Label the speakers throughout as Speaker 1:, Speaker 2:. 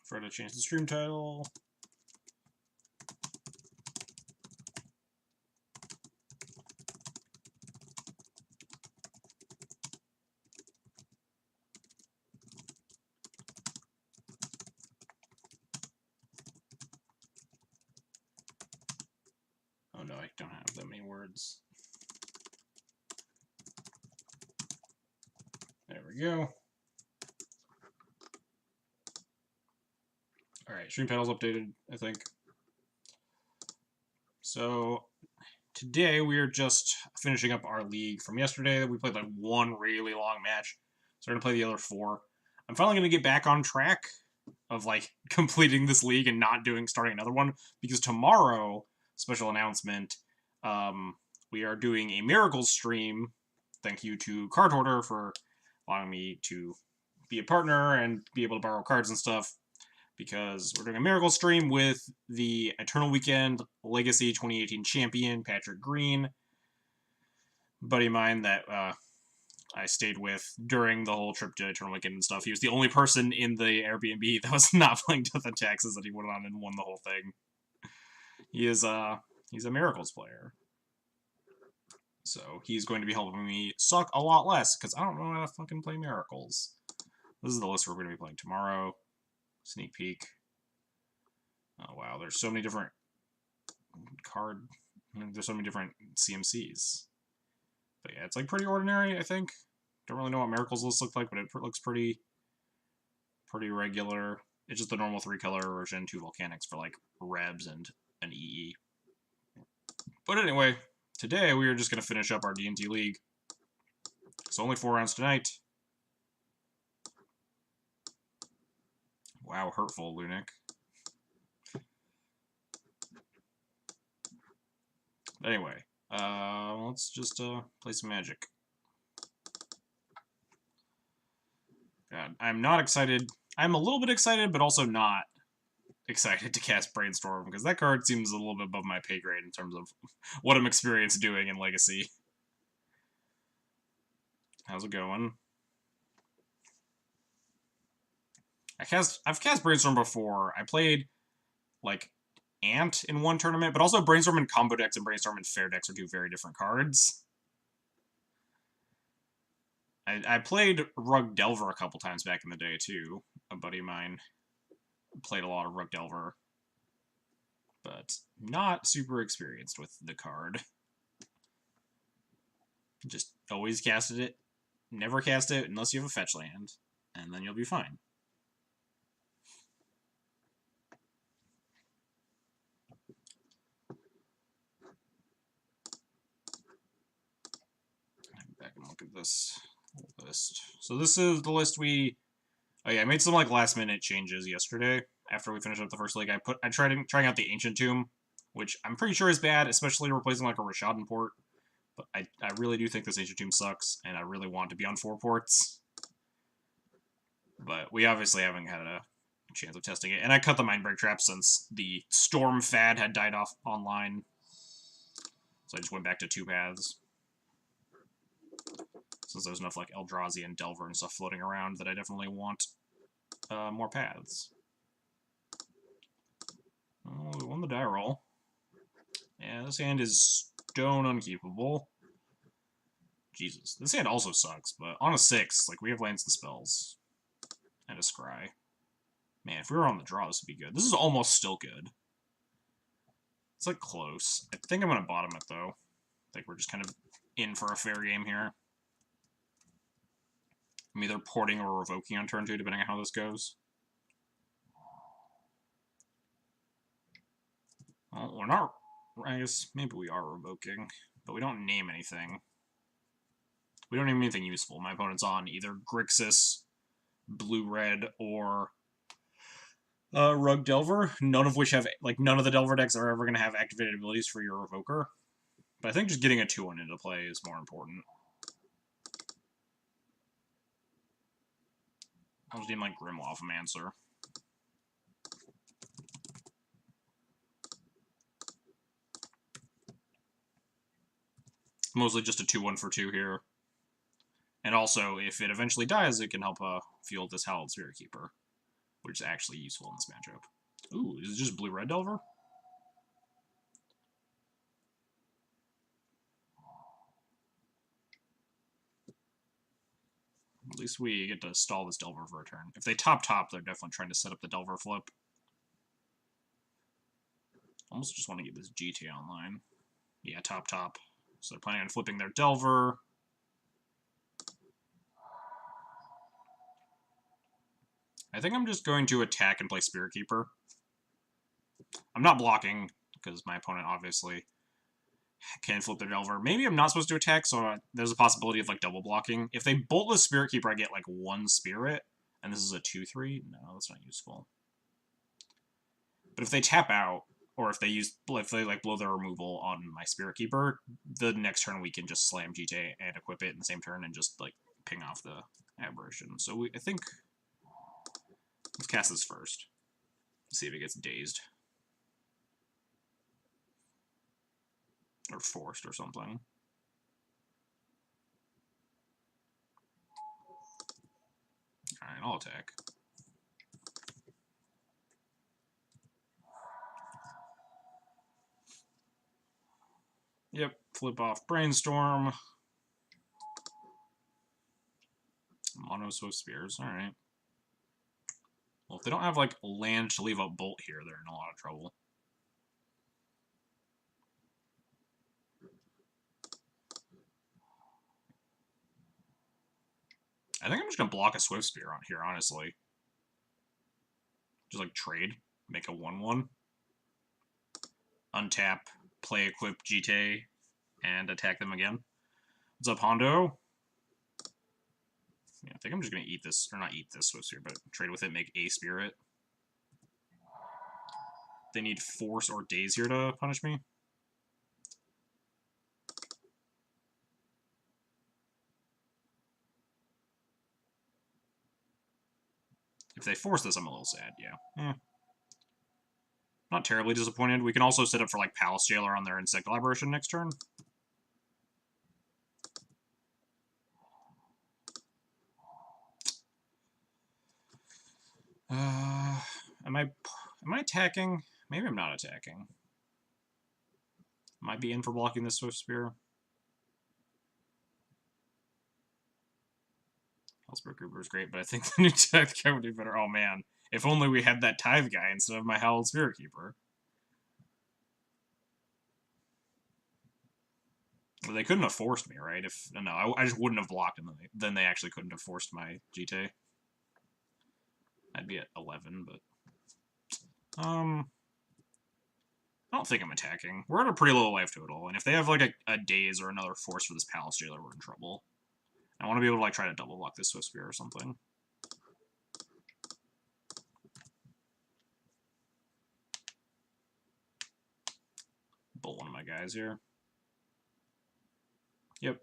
Speaker 1: Try to change the stream title. Oh no, I don't have that many words. There we go. Alright, stream title's updated, I think. So, today we are just finishing up our league from yesterday. We played like one really long match, so we're going to play the other 4. I'm finally going to get back on track of like completing this league and not starting another one, because tomorrow, special announcement, we are doing a Miracles stream. Thank you to Card Hoarder for allowing me to be a partner and be able to borrow cards and stuff, because we're doing a Miracle stream with the Eternal Weekend Legacy 2018 champion, Patrick Green, buddy of mine that I stayed with during the whole trip to Eternal Weekend and stuff. He was the only person in the Airbnb that was not playing Death and Taxes that he went on and won the whole thing. He's a Miracles player. So he's going to be helping me suck a lot less, because I don't know how to fucking play Miracles. This is the list we're going to be playing tomorrow. Sneak peek. Oh wow, there's so many different there's so many different CMCs. But yeah, it's like pretty ordinary, I think. Don't really know what Miracles lists look like, but it looks pretty regular. It's just the normal 3-color version, 2 volcanics for like Rebs and an EE. But anyway, today we are just going to finish up our D&T League. So only 4 rounds tonight. Wow, hurtful, Lunic. Anyway, let's just play some Magic. God, I'm not excited. I'm a little bit excited, but also not excited to cast Brainstorm, because that card seems a little bit above my pay grade in terms of what I'm experienced doing in Legacy. How's it going? I've cast Brainstorm before. I played, like, Ant in one tournament, but also Brainstorm in combo decks and Brainstorm in fair decks are 2 very different cards. I played Rug Delver a couple times back in the day, too. A buddy of mine played a lot of Rug Delver, but not super experienced with the card. Just always casted it. Never cast it unless you have a fetch land, and then you'll be fine. Back and look at this list. So this is the list we... Oh yeah, I made some like last minute changes yesterday after we finished up the first league. I tried trying out the Ancient Tomb, which I'm pretty sure is bad, especially replacing like a Rashadan port. But I really do think this Ancient Tomb sucks, and I really want to be on 4 ports. But we obviously haven't had a chance of testing it. And I cut the Mindbreak Trap since the Storm fad had died off online. So I just went back to 2 paths. Since there's enough like Eldrazi and Delver and stuff floating around that I definitely want more paths. Oh, we won the die roll. Yeah, this hand is stone unkeepable. Jesus. This hand also sucks, but on a 6, like, we have lands and spells. And a Scry. Man, if we were on the draw, this would be good. This is almost still good. It's, like, close. I think I'm going to bottom it, though. I think we're just kind of in for a fair game here. I'm either porting or revoking on turn 2, depending on how this goes. Well, we're not... I guess maybe we are revoking, but we don't name anything. We don't name anything useful. My opponent's on either Grixis, Blue-Red, or Rug Delver, none of which have... Like, none of the Delver decks are ever going to have activated abilities for your Revoker. But I think just getting a 2-1 into play is more important. I'll just name, like, Grimlawmancer. Mostly just a 2-1 for 2 here. And also, if it eventually dies, it can help field this Hallowed Spirit Keeper. which is actually useful in this matchup. Ooh, is it just blue-red Delver? At least we get to stall this Delver for a turn. If they top, they're definitely trying to set up the Delver flip. Almost just want to get this GT online. Yeah, top. So they're planning on flipping their Delver. I think I'm just going to attack and play Spirit Keeper. I'm not blocking, because my opponent obviously can flip their Delver. Maybe I'm not supposed to attack, so there's a possibility of, like, double blocking. If they bolt the Spirit Keeper, I get, like, 1 Spirit, and this is a 2-3. No, that's not useful. But if they tap out, or if they like blow their removal on my Spirit Keeper, the next turn we can just slam GT and equip it in the same turn and just like ping off the aberration. So I think let's cast this first. See if it gets dazed. Or forced or something. Alright, I'll attack. Yep, flip off Brainstorm. Mono Swift Spears, alright. Well, if they don't have, like, land to leave up Bolt here, they're in a lot of trouble. I think I'm just going to block a Swift Spear on here, honestly. Just, like, trade. Make a 1-1. Untap, play equip GT, and attack them again. What's up, Hondo? Yeah, I think I'm just going to eat this, or not eat this Swift Spear, but trade with it, make a Spirit. They need Force or Daze here to punish me. If they force this, I'm a little sad, yeah. Not terribly disappointed. We can also set up for, like, Palace Jailer on their Insect Collaboration next turn. Am I attacking? Maybe I'm not attacking. Might be in for blocking this Swift Spear. Hellsberg Cooper is great, but I think the new Tithe guy would do better. Oh man, if only we had that Tithe guy instead of my Howled Spirit Keeper. Well, they couldn't have forced me, right? If no, I just wouldn't have blocked them. Then they actually couldn't have forced my GT. I'd be at 11, but I don't think I'm attacking. We're at a pretty low life total, and if they have like a Daze or another Force for this Palace Jailer, we're in trouble. I want to be able to like try to double block this Swift Spear or something. Bolt one of my guys here. Yep.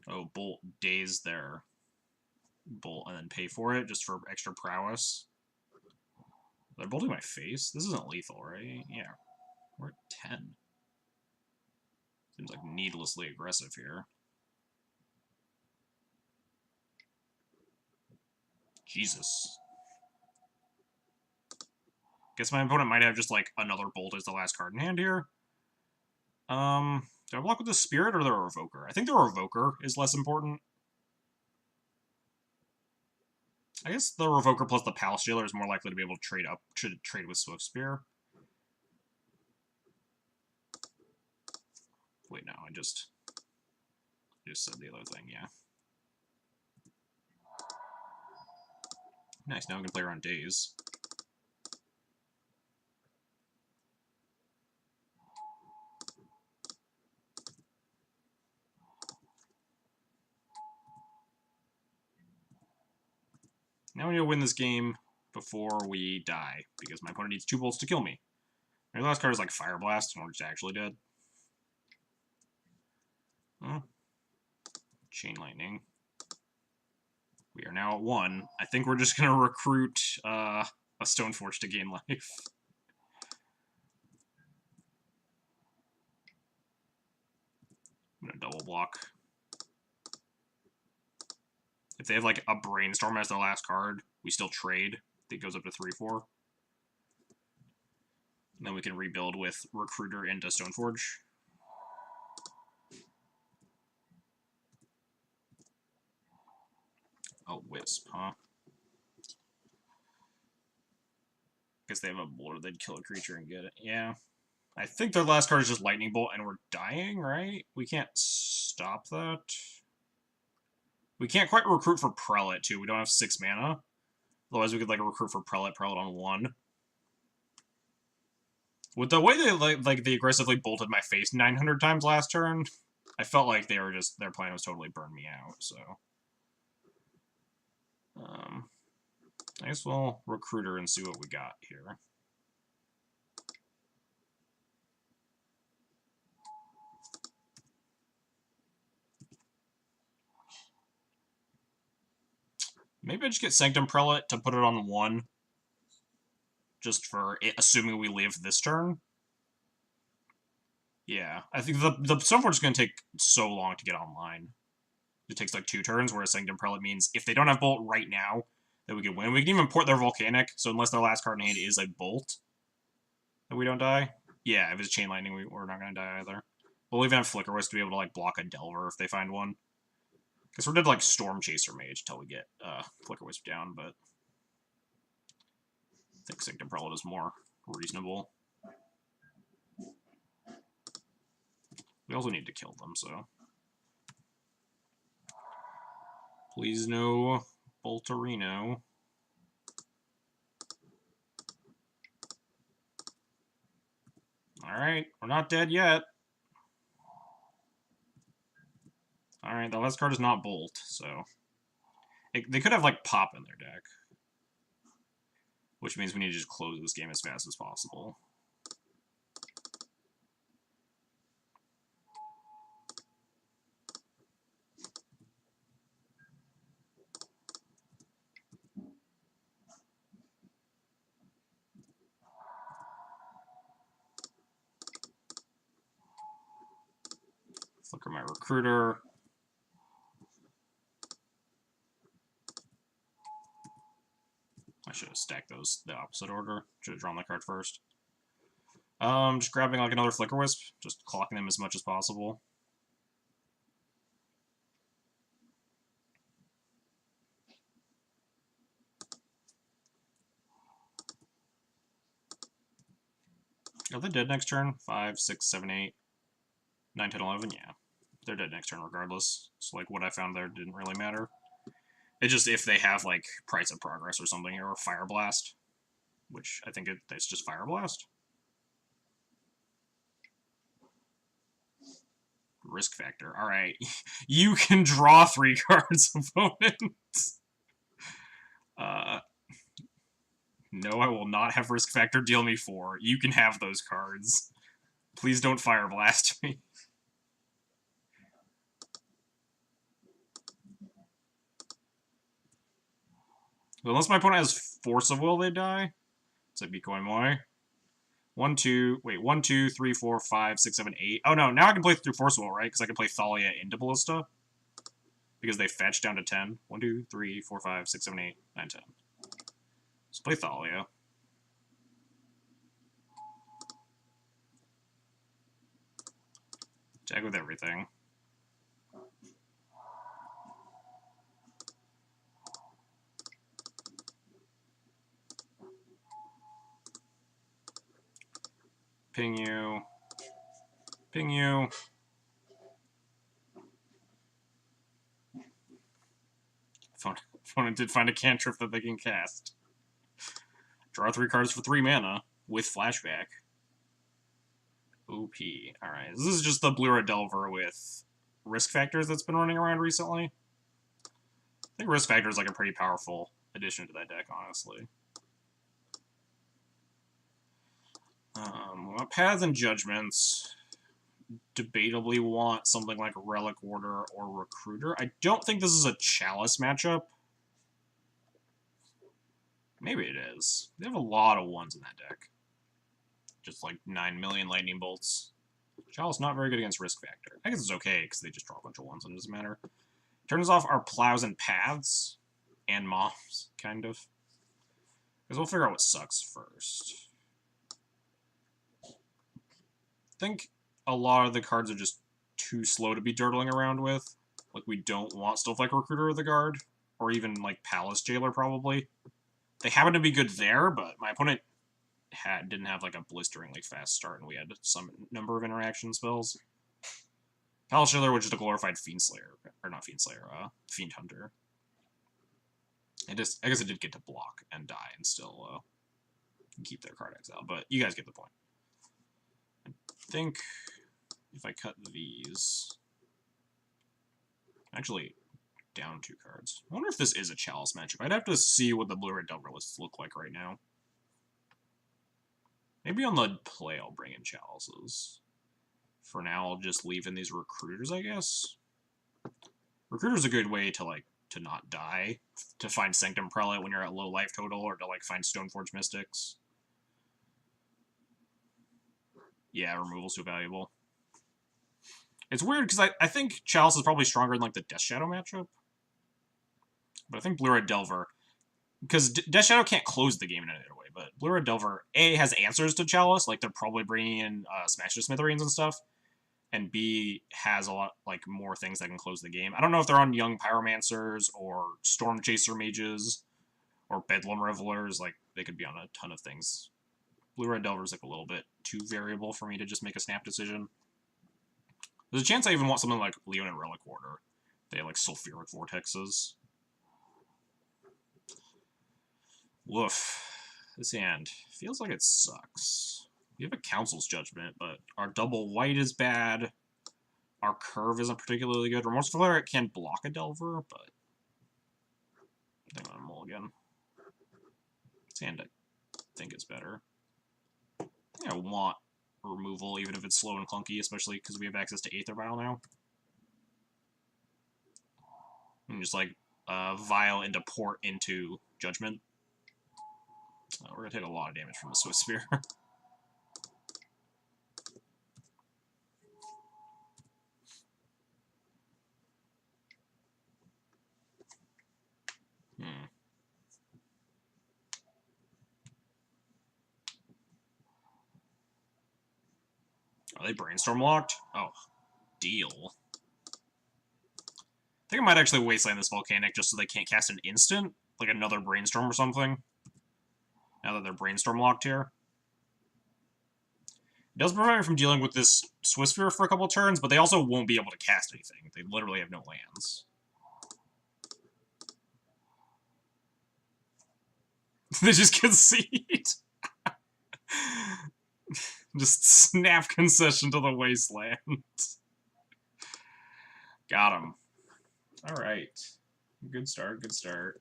Speaker 1: Oh, Bolt Daze their Bolt and then pay for it just for extra prowess. They're bolting my face? This isn't lethal, right? Yeah. We're at 10. Seems like needlessly aggressive here. Jesus. Guess my opponent might have just, like, another Bolt as the last card in hand here. Do I block with the Spirit or the Revoker? I think the Revoker is less important. I guess the Revoker plus the Palace Jailer is more likely to be able to trade with Swift Spear. Wait, no, I just said the other thing, yeah. Nice, now we can play around Daze. Now we need to win this game before we die, because my opponent needs 2 bolts to kill me. My last card is like Fire Blast, and we're just actually dead. Oh. Chain Lightning. We are now at 1. I think we're just going to recruit a Stoneforge to gain life. I'm going to double block. If they have like a Brainstorm as their last card, we still trade. It goes up to 3/4. And then we can rebuild with Recruiter into Stoneforge. Oh, Wisp, huh? Guess they have a Boulder, they'd kill a creature and get it. Yeah. I think their last card is just Lightning Bolt, and we're dying, right? We can't stop that. We can't quite recruit for Prelate, too. We don't have 6 mana. Otherwise, we could, like, recruit for Prelate on 1. With the way they, like they aggressively bolted my face 900 times last turn, I felt like they were just, their plan was totally burn me out, so. I guess we'll Recruiter and see what we got here. Maybe I just get Sanctum Prelate to put it on 1. Just for it, assuming we live this turn. Yeah, I think the Stoneforge is going to take so long to get online. It takes like 2 turns, whereas Sanctum Prelate means if they don't have Bolt right now, then we can win. We can even port their Volcanic, so unless their last card in hand is a Bolt, that we don't die. Yeah, if it's Chain Lightning, we're not going to die either. We'll even have Flicker Wisp to be able to like block a Delver if they find one. Because we're dead like Storm Chaser Mage until we get Flicker Wisp down, but I think Sanctum Prelate is more reasonable. We also need to kill them, so. Please no Bolterino. Alright, we're not dead yet. Alright, the last card is not Bolt, so. They could have, like, Pop in their deck. Which means we need to just close this game as fast as possible. Flicker my Recruiter. I should have stacked those the opposite order. Should have drawn that card first. Just grabbing like another Flicker Wisp, just clocking them as much as possible. Are they dead next turn? 5, 6, 7, 8, 9, 10, 11? Yeah. They're dead next turn regardless. So like what I found there didn't really matter. It's just if they have like Price of Progress or something, or Fire Blast. Which I think it's just Fire Blast. Risk factor. Alright. You can draw 3 cards, opponent. No, I will not have risk factor deal me 4. You can have those cards. Please don't Fire Blast me. Unless my opponent has Force of Will, they die. So be Koi Moi. 1, 2, 3, 4, 5, 6, 7, 8. Oh no, now I can play through Force of Will, right? Because I can play Thalia into Ballista. Because they fetch down to 10. 1, 2, 3, 4, 5, 6, 7, 8, 9, 10. Let's play Thalia. Tag with everything. Ping you. Ping you. Opponent did find a cantrip that they can cast. Draw 3 cards for 3 mana with flashback. OP. Alright, this is just the Blue Red Delver with risk factors that's been running around recently. I think risk factor is like a pretty powerful addition to that deck, honestly. Paths and Judgments debatably want something like Relic Order or Recruiter. I don't think this is a Chalice matchup. Maybe it is. They have a lot of 1s in that deck. Just like 9 million Lightning Bolts. Chalice not very good against Risk Factor. I guess it's okay, because they just draw a bunch of 1s and it doesn't matter. Turns off our plows and paths. And mobs, kind of. Because we'll figure out what sucks first. I think a lot of the cards are just too slow to be dirtling around with. Like, we don't want stuff like Recruiter of the Guard. Or even, like, Palace Jailer, probably. They happen to be good there, but my opponent didn't have, like, a blisteringly fast start, and we had some number of interaction spells. Palace Jailer was just a glorified Fiend Slayer. Or not Fiend Slayer, Fiend Hunter. I guess it did get to block and die and still keep their card exile, but you guys get the point. I think if I cut these... Actually, down 2 cards. I wonder if this is a Chalice matchup. I'd have to see what the Blue-Red Delver lists look like right now. Maybe on the play I'll bring in Chalices. For now, I'll just leave in these Recruiters, I guess. Recruiter's a good way to, like, to not die, to find Sanctum Prelate when you're at low life total, or to, like, find Stoneforge Mystics. Yeah, removal's too valuable. It's weird, because I think Chalice is probably stronger in, like, the Death Shadow matchup. But I think Blue-Red Delver... Because Death Shadow can't close the game in any other way, but Blue-Red Delver, A, has answers to Chalice, like, they're probably bringing in Smash the Smithereens and stuff, and B, has a lot, like, more things that can close the game. I don't know if they're on Young Pyromancers, or Storm Chaser Mages, or Bedlam Revelers, like, they could be on a ton of things. Blue-Red Delver's, like, a little bit too variable for me to just make a snap decision. There's a chance I even want something like Leonin Relic Warder. They have, like, Sulfuric Vortexes. Woof. This hand feels like it sucks. We have a Council's Judgment, but our double white is bad. Our curve isn't particularly good. Remorseful Cleric can block a Delver, but I think I'm gonna mulligan. This hand I think is better. I think I want removal, even if it's slow and clunky, especially because we have access to Aether Vial now. And just, like, Vial into Port into Judgment. We're gonna take a lot of damage from the Swift Spear. Are they Brainstorm locked? Oh, deal. I think I might actually Wasteland this Volcanic just so they can't cast an instant, like another Brainstorm or something. Now that they're Brainstorm locked here. It does prevent me from dealing with this Swift Spear for a couple turns, but they also won't be able to cast anything. They literally have no lands. They just concede. Just snap concession to the Wasteland. Got him. Alright. Good start, good start.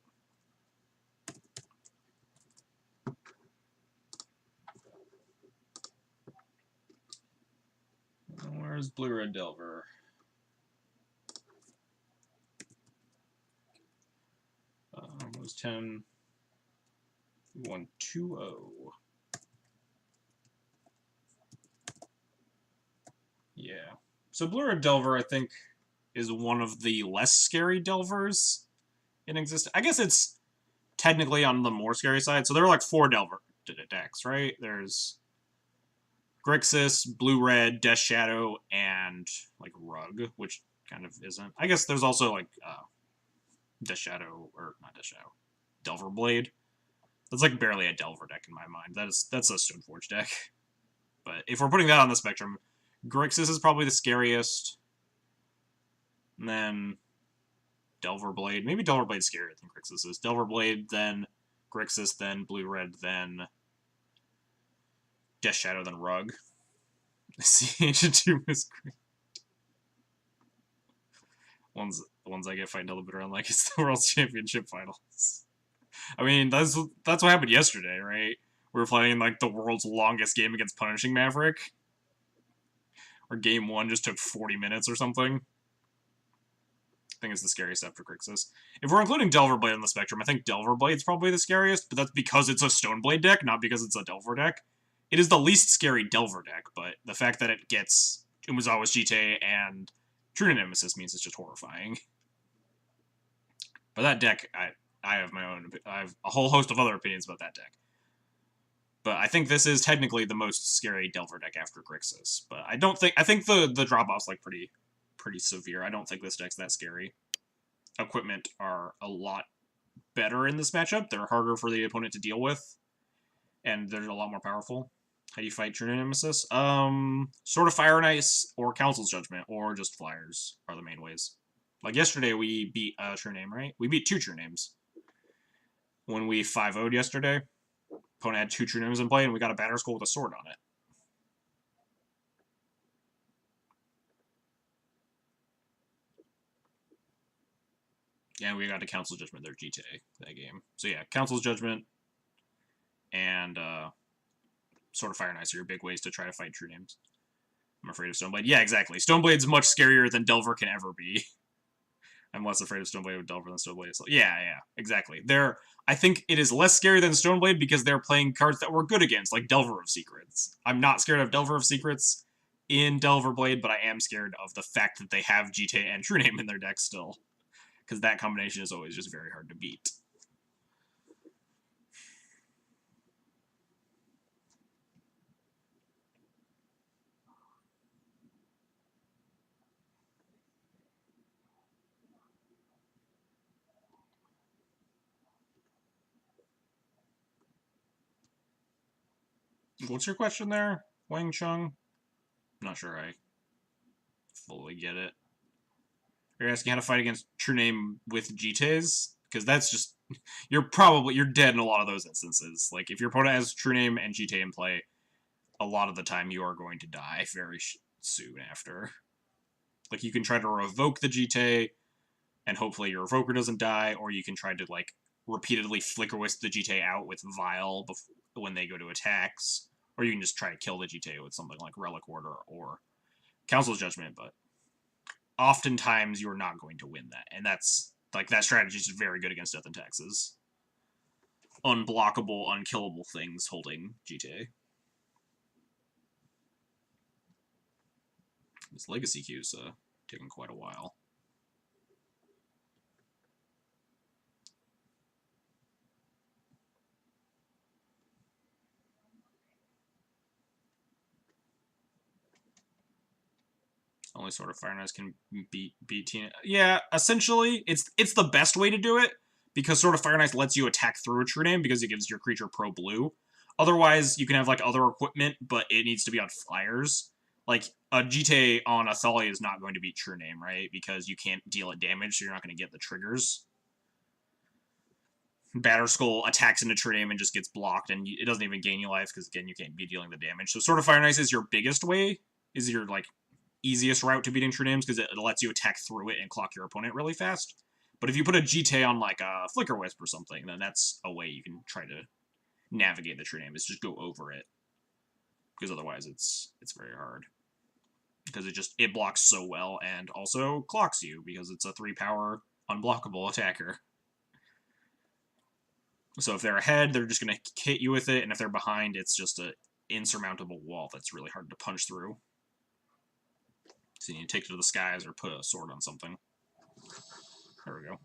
Speaker 1: Where's Blue-Red Delver? It was 10... 1-2-0. Yeah. So Blue-Red Delver, I think, is one of the less scary Delvers in existence. I guess it's technically on the more scary side. So there are like 4 Delver decks, right? There's Grixis, Blue-Red, Death Shadow, and like Rug, which kind of isn't. I guess there's also like Death Shadow, or not Death Shadow, Delver Blade. That's like barely a Delver deck in my mind. That's a Stoneforge deck. But if we're putting that on the spectrum, Grixis is probably the scariest. And then Delver Blade. Maybe Delver Blade's scarier than Grixis is. Delver Blade, then Grixis, then Blue-Red, then Death Shadow, then Rug. The Ancient Tomb is great. The ones I get fighting till the bitter end, like it's the World Championship Finals. I mean, that's what happened yesterday, right? We were playing like the world's longest game against Punishing Maverick. Or game 1 just took 40 minutes or something. I think it's the scariest after Grixis. If we're including Delver Blade on the spectrum, I think Delver Blade's probably the scariest, but that's because it's a Stoneblade deck, not because it's a Delver deck. It is the least scary Delver deck, but the fact that it gets Umezawa's Jite and True Nemesis means it's just horrifying. But that deck, I have my own. I have a whole host of other opinions about that deck. But I think this is technically the most scary Delver deck after Grixis. But I think the drop off's like pretty severe. I don't think this deck's that scary. Equipment are a lot better in this matchup. They're harder for the opponent to deal with, and they're a lot more powerful. How do you fight True Nemesis? Sort of Fire and Ice, or Council's Judgment, or just Flyers are the main ways. Like yesterday, we beat True Name, right? We beat 2 True Names. When we 5-0'd yesterday, opponent had 2 True Names in play, and we got a Batter Skull with a sword on it. Yeah, we got a Council's Judgment there, GTA, that game. So yeah, Council's Judgment and sort of Fire and Ice are your big ways to try to fight True Names. I'm afraid of Stoneblade. Yeah, exactly. Stoneblade's much scarier than Delver can ever be. I'm less afraid of Stoneblade with Delver than Stoneblade is. Yeah, exactly. I think it is less scary than Stoneblade because they're playing cards that we're good against, like Delver of Secrets. I'm not scared of Delver of Secrets in Delver Blade, but I am scared of the fact that they have GTA and True Name in their deck still. Because that combination is always just very hard to beat. What's your question there, Wang Chung? I'm not sure I fully get it. You're asking how to fight against True Name with GTAs? Because that's just... You're dead in a lot of those instances. Like, if your opponent has True Name and GTA in play, a lot of the time you are going to die very soon after. Like, you can try to revoke the GTA, and hopefully your Evoker doesn't die, or you can try to, like, repeatedly Flicker Wisp the GTA out with Vile when they go to attacks, or you can just try to kill the GTA with something like Relic Order or Council's Judgment, but oftentimes you're not going to win that, and that's, like, that strategy is very good against Death and Taxes. Unblockable, unkillable things holding GTA. This Legacy queue's taking quite a while. Only sort of Fire and Ice can beat Tina. Yeah, essentially, it's the best way to do it, because sort of Fire and Ice lets you attack through a True Name because it gives your creature pro blue. Otherwise, you can have like other equipment, but it needs to be on flyers. Like, a GTA on a Thalia is not going to beat True Name, right? Because you can't deal it damage, so you're not going to get the triggers. Batter Skull attacks into True Name and just gets blocked, and it doesn't even gain you life, because again, you can't be dealing the damage. So sort of Fire and Ice is your biggest way, is your, like, easiest route to beating True Names, because it lets you attack through it and clock your opponent really fast. But if you put a GTA on, like, a Flicker Wisp or something, then that's a way you can try to navigate the True Name, is just go over it. Because otherwise it's very hard. Because it blocks so well, and also clocks you, because it's a 3-power unblockable attacker. So if they're ahead, they're just going to hit you with it, and if they're behind, it's just an insurmountable wall that's really hard to punch through. So you need to take it to the skies or put a sword on something. There we go.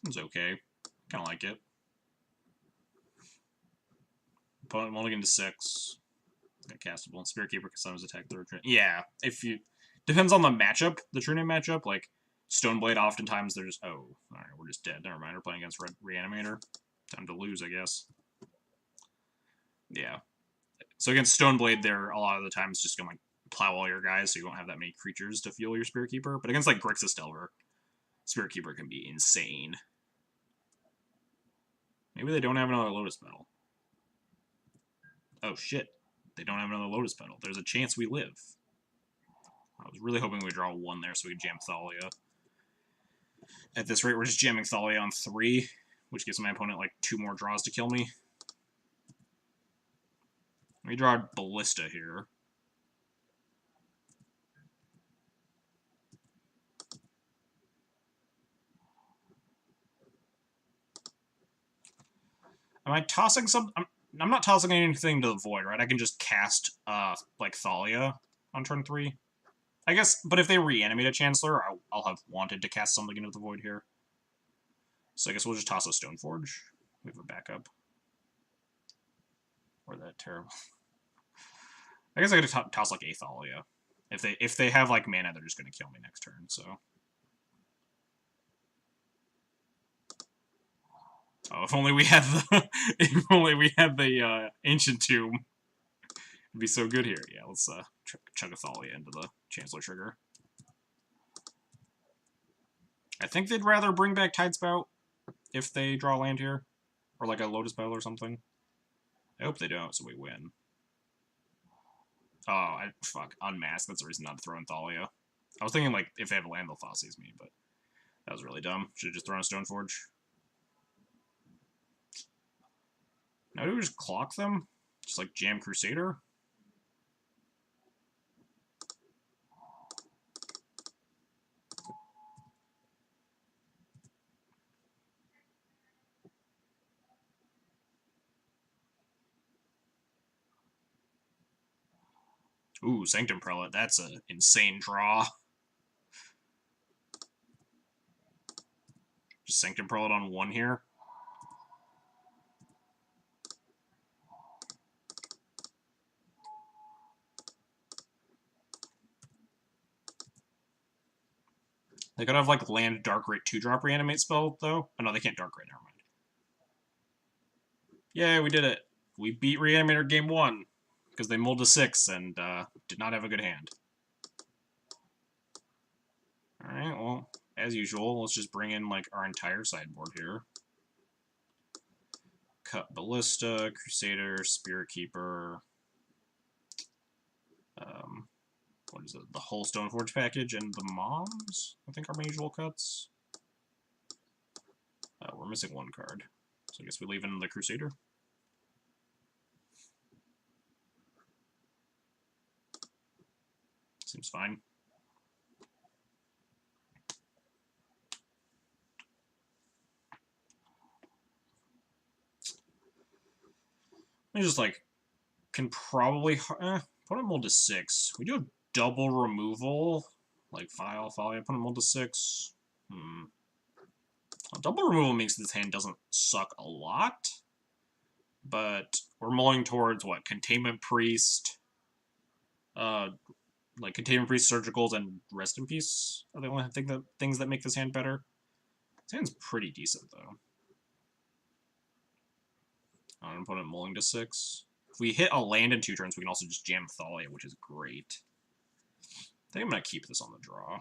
Speaker 1: Seems okay. Kind of like it. Opponent mulligan to 6. Got castable. Spirit Keeper can sometimes attack through. Yeah, if you... Depends on the matchup, the True Name matchup. Like, Stoneblade, oftentimes they're just... Oh, alright, we're just dead. Never mind, we're playing against Red Reanimator. Time to lose, I guess. Yeah. So against Stoneblade, they're a lot of the times just going to, like, plow all your guys, so you won't have that many creatures to fuel your Spirit Keeper. But against, like, Grixis Delver, Spirit Keeper can be insane. Maybe they don't have another Lotus Petal. Oh, shit. They don't have another Lotus Petal. There's a chance we live. I was really hoping we'd draw 1 there so we could jam Thalia. At this rate, we're just jamming Thalia on 3, which gives my opponent, like, 2 more draws to kill me. Let me draw a Ballista here. Am I tossing some? I'm not tossing anything to the void, right? I can just cast, like, Thalia on turn 3. I guess, but if they reanimate a Chancellor, I'll have wanted to cast something into the void here. So I guess we'll just toss a Stoneforge. We have a backup. Or that terrible. I guess I could toss, like, a Thalia. If they have, like, mana, they're just going to kill me next turn, so... Oh, if only we had the... if only we had the, Ancient Tomb. It'd be so good here. Yeah, let's, chug a Thalia into the Chancellor trigger. I think they'd rather bring back Tidespout if they draw land here. Or, like, a Lotus Petal or something. I hope they don't, so we win. Oh, fuck. Unmask. That's the reason not to throw in Thalia. I was thinking, like, if they have a land, they'll Thoughtseize me, but that was really dumb. Should have just thrown a Stoneforge. Now do we just clock them? Just, like, jam Crusader? Ooh, Sanctum Prelate. That's an insane draw. Just Sanctum Prelate on 1 here. They could have, like, land Dark Rate 2-drop reanimate spell, though. Oh, no, they can't Dark Rate, never mind. Yay, we did it. We beat Reanimator game 1. Because they mulled a 6 and did not have a good hand. Alright, well, as usual, let's just bring in, like, our entire sideboard here. Cut Ballista, Crusader, Spirit Keeper. What is it? The whole Stoneforge package and the Moms, I think, are my usual cuts. We're missing 1 card. So I guess we leave in the Crusader. Seems fine. I just, like, can probably... put him mold to 6. We do have double removal. Like, File, put him mold to 6. Well, double removal means this hand doesn't suck a lot. But we're mulling towards, what, Containment Priest, like, Containment Priest, Surgicals, and Rest in Peace are the only things that make this hand better. This hand's pretty decent, though. I'm going to put it mulling to 6. If we hit a land in 2 turns, we can also just jam Thalia, which is great. I think I'm going to keep this on the draw.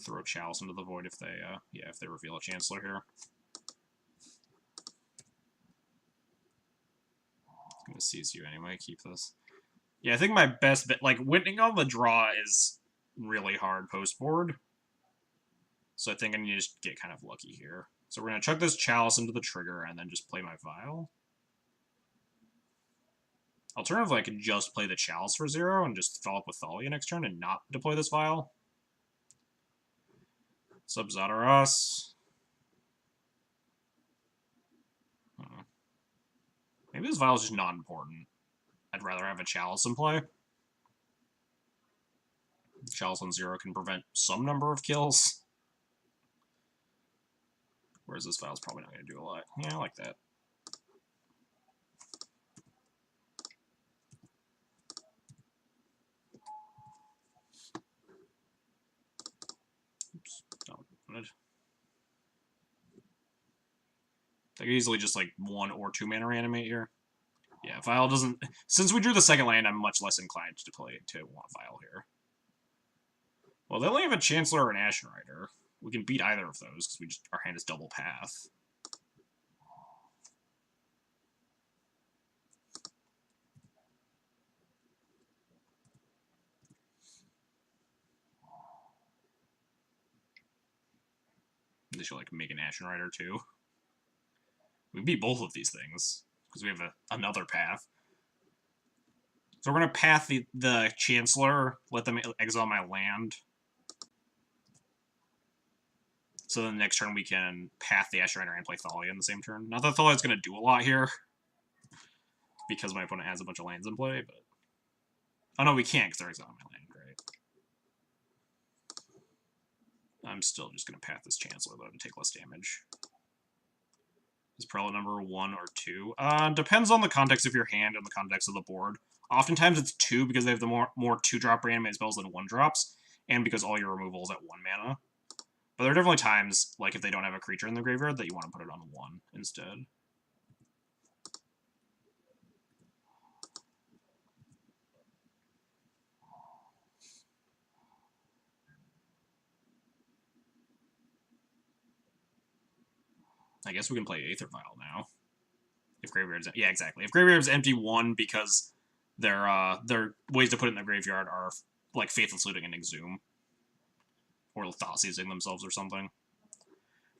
Speaker 1: Throw Chalice into the void if they, if they reveal a Chancellor here. I'm going to seize you anyway, keep this. Yeah, I think my best bet, like, winning on the draw is really hard post-board. So I think I need to just get kind of lucky here. So we're going to chuck this Chalice into the trigger and then just play my Vial. Alternatively, I could just play the Chalice for 0 and just follow up with Thalia next turn and not deploy this Vial. Sub Zadaras. Maybe this Vial is just not important. I'd rather have a Chalice in play. Chalice on 0 can prevent some number of kills. Whereas this Vial's probably not going to do a lot. Yeah, I like that. Oops, not what I wanted. I could easily just, like, 1 or 2 mana reanimate here. Yeah, Vial doesn't... Since we drew the second land, I'm much less inclined to want Vial here. Well, they only have a Chancellor or an Ashen Rider. We can beat either of those, because our hand is double path. They should, like, make an Ashen Rider, too. We beat both of these things, because we have another path. So we're going to path the Chancellor, let them exile my land. So then the next turn we can path the Asher and play Thalia in the same turn. Not that Thalia's going to do a lot here, because my opponent has a bunch of lands in play, but... Oh no, we can't, because they're exiling my land, right? I'm still just going to path this Chancellor, though, to take less damage. Is Prelate number 1 or 2? Depends on the context of your hand and the context of the board. Oftentimes it's 2 because they have the more 2-drop reanimate spells than 1-drops, and because all your removal is at 1 mana. But there are definitely times, like if they don't have a creature in the graveyard, that you want to put it on 1 instead. I guess we can play Aether Vial now. If Graveyard's... Yeah, exactly. If Graveyard's empty 1 because their ways to put it in the graveyard are like Faithless Looting and Exhume. Or Thoughtseizing themselves or something.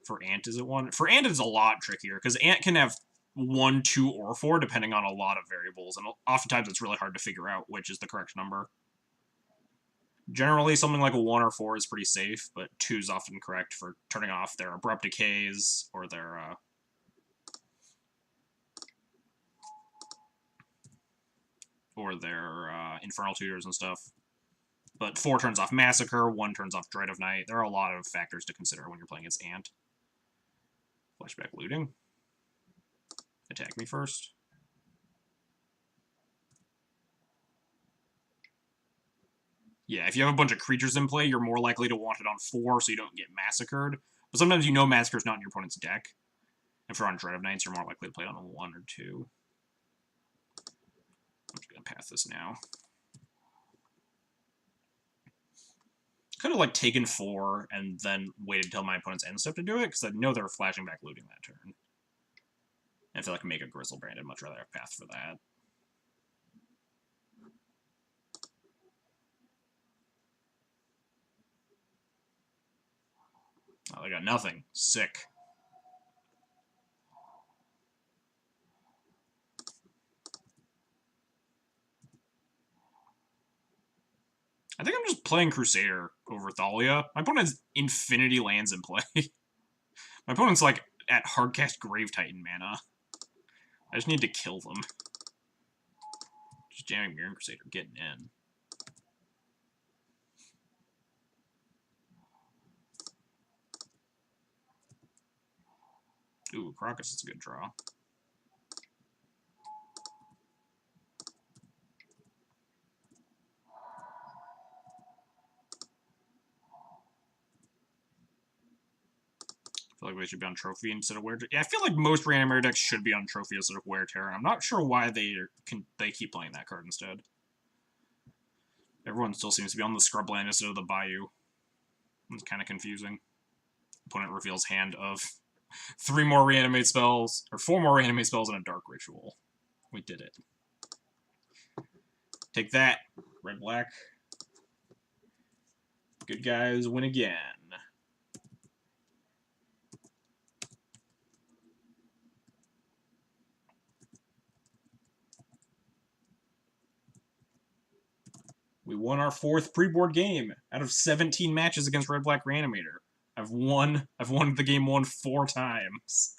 Speaker 1: For Ant, is it 1? For Ant, it's a lot trickier, because Ant can have 1, 2, or 4, depending on a lot of variables, and oftentimes it's really hard to figure out which is the correct number. Generally, something like a 1 or 4 is pretty safe, but 2 is often correct for turning off their Abrupt Decays, or their, Infernal Tutors and stuff. But 4 turns off Massacre, 1 turns off Dread of Night. There are a lot of factors to consider when you're playing as Ant. Flashback Looting. Attack me first. Yeah, if you have a bunch of creatures in play, you're more likely to want it on 4 so you don't get massacred. But sometimes you know Massacre's not in your opponent's deck. And if you're on Dread of Nights, you're more likely to play it on a 1 or 2. I'm just going to pass this now. Could have, like, taken 4 and then waited until my opponent's end step to do it, because I know they're flashing back looting that turn. And I feel like I make a Grizzlebrand, I'd much rather have path for that. Oh, they got nothing. Sick. I think I'm just playing Crusader over Thalia. My opponent has infinity lands in play. My opponent's, like, at hardcast Grave Titan mana. I just need to kill them. Just jamming Mirror Crusader, getting in. Ooh, Crocus is a good draw. I feel like they should be on Trophy instead of Wear Terror. Yeah, I feel like most Reanimator decks should be on Trophy instead of Wear Terror. I'm not sure why they keep playing that card instead. Everyone still seems to be on the Scrubland instead of the Bayou. It's kind of confusing. Opponent reveals hand of 3 more Reanimate spells, or 4 more Reanimate spells and a Dark Ritual. We did it. Take that, red-black. Good guys win again. We won our 4th pre-board game out of 17 matches against Red-Black Reanimator. I've won the game 4 times.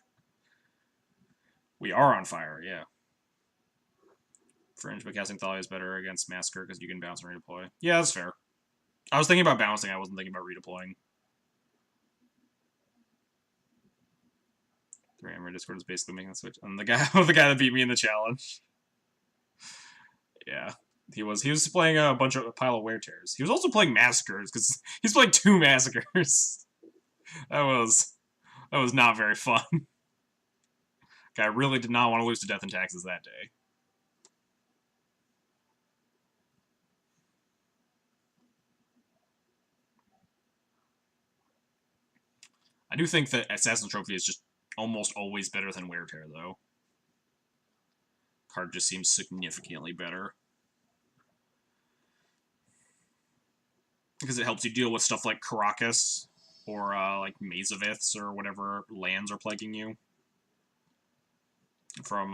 Speaker 1: We are on fire, yeah. Fringe, but casting Thalia is better against Massacre because you can bounce and redeploy. Yeah, that's fair. I was thinking about bouncing, I wasn't thinking about redeploying. The Reanimator Discord is basically making the switch. And the guy that beat me in the challenge. Yeah. He was playing a pile of Wear Terrors. He was also playing Massacres, because he's playing 2 Massacres. That was not very fun. Guy really did not want to lose to Death and Taxes that day. I do think that Assassin's Trophy is just almost always better than Wear Terror, though. Card just seems significantly better. Because it helps you deal with stuff like Caracas, or like Maze of Iths, or whatever lands are plaguing you. From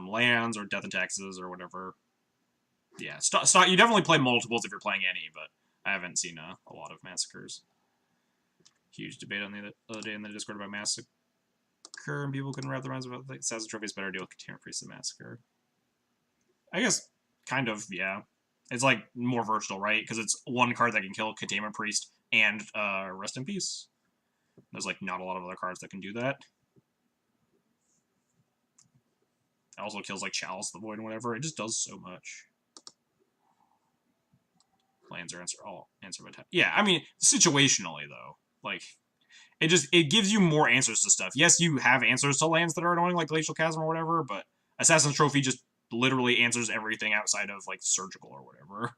Speaker 1: lands, or Death and Taxes, or whatever. Yeah, you definitely play multiples if you're playing any, but I haven't seen a lot of Massacres. Huge debate on the other day in the Discord about Massacre, and people couldn't wrap their minds about the Assassin Trophy is better deal with Containment Priest than Massacre. I guess, kind of, yeah. It's like more versatile, right? Because it's one card that can kill Containment Priest and Rest in Peace. There's like not a lot of other cards that can do that. It also kills like Chalice the Void and whatever. It just does so much. Lands are answer by time. Yeah, I mean, situationally though, like it gives you more answers to stuff. Yes, you have answers to lands that are annoying, like Glacial Chasm or whatever, but Assassin's Trophy just literally answers everything outside of like Surgical or whatever.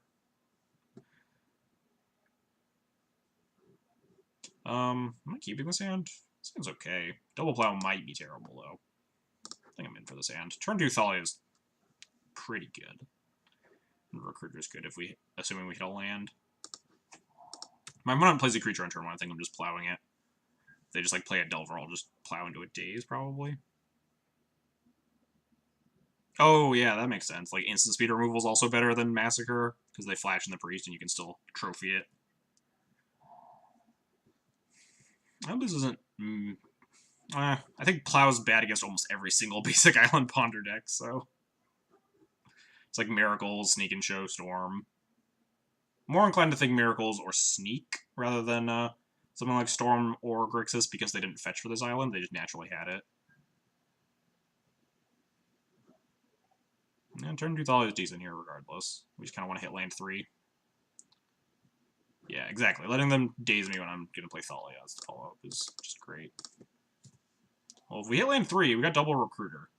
Speaker 1: Am I keeping this hand? This hand's okay. Double Plow might be terrible though. I think I'm in for this hand. Turn 2 Thalia is pretty good. And Recruiter's good if we, assuming we hit a land. My opponent plays a creature on turn 1, I think I'm just plowing it. If they just like play a Delver, I'll just plow into a Daze probably. Oh yeah, that makes sense. Like instant speed removal is also better than Massacre because they flash in the Priest and you can still trophy it. I hope this isn't. I think Plow's bad against almost every single basic Island Ponder deck, so it's like Miracles, Sneak and Show, Storm. More inclined to think Miracles or Sneak rather than something like Storm or Grixis because they didn't fetch for this island; they just naturally had it. And turn 2 Thalia is decent here regardless. We just kind of want to hit land 3. Yeah, exactly. Letting them daze me when I'm going to play Thalia as the follow-up is just great. Well, if we hit land 3, we got double Recruiter.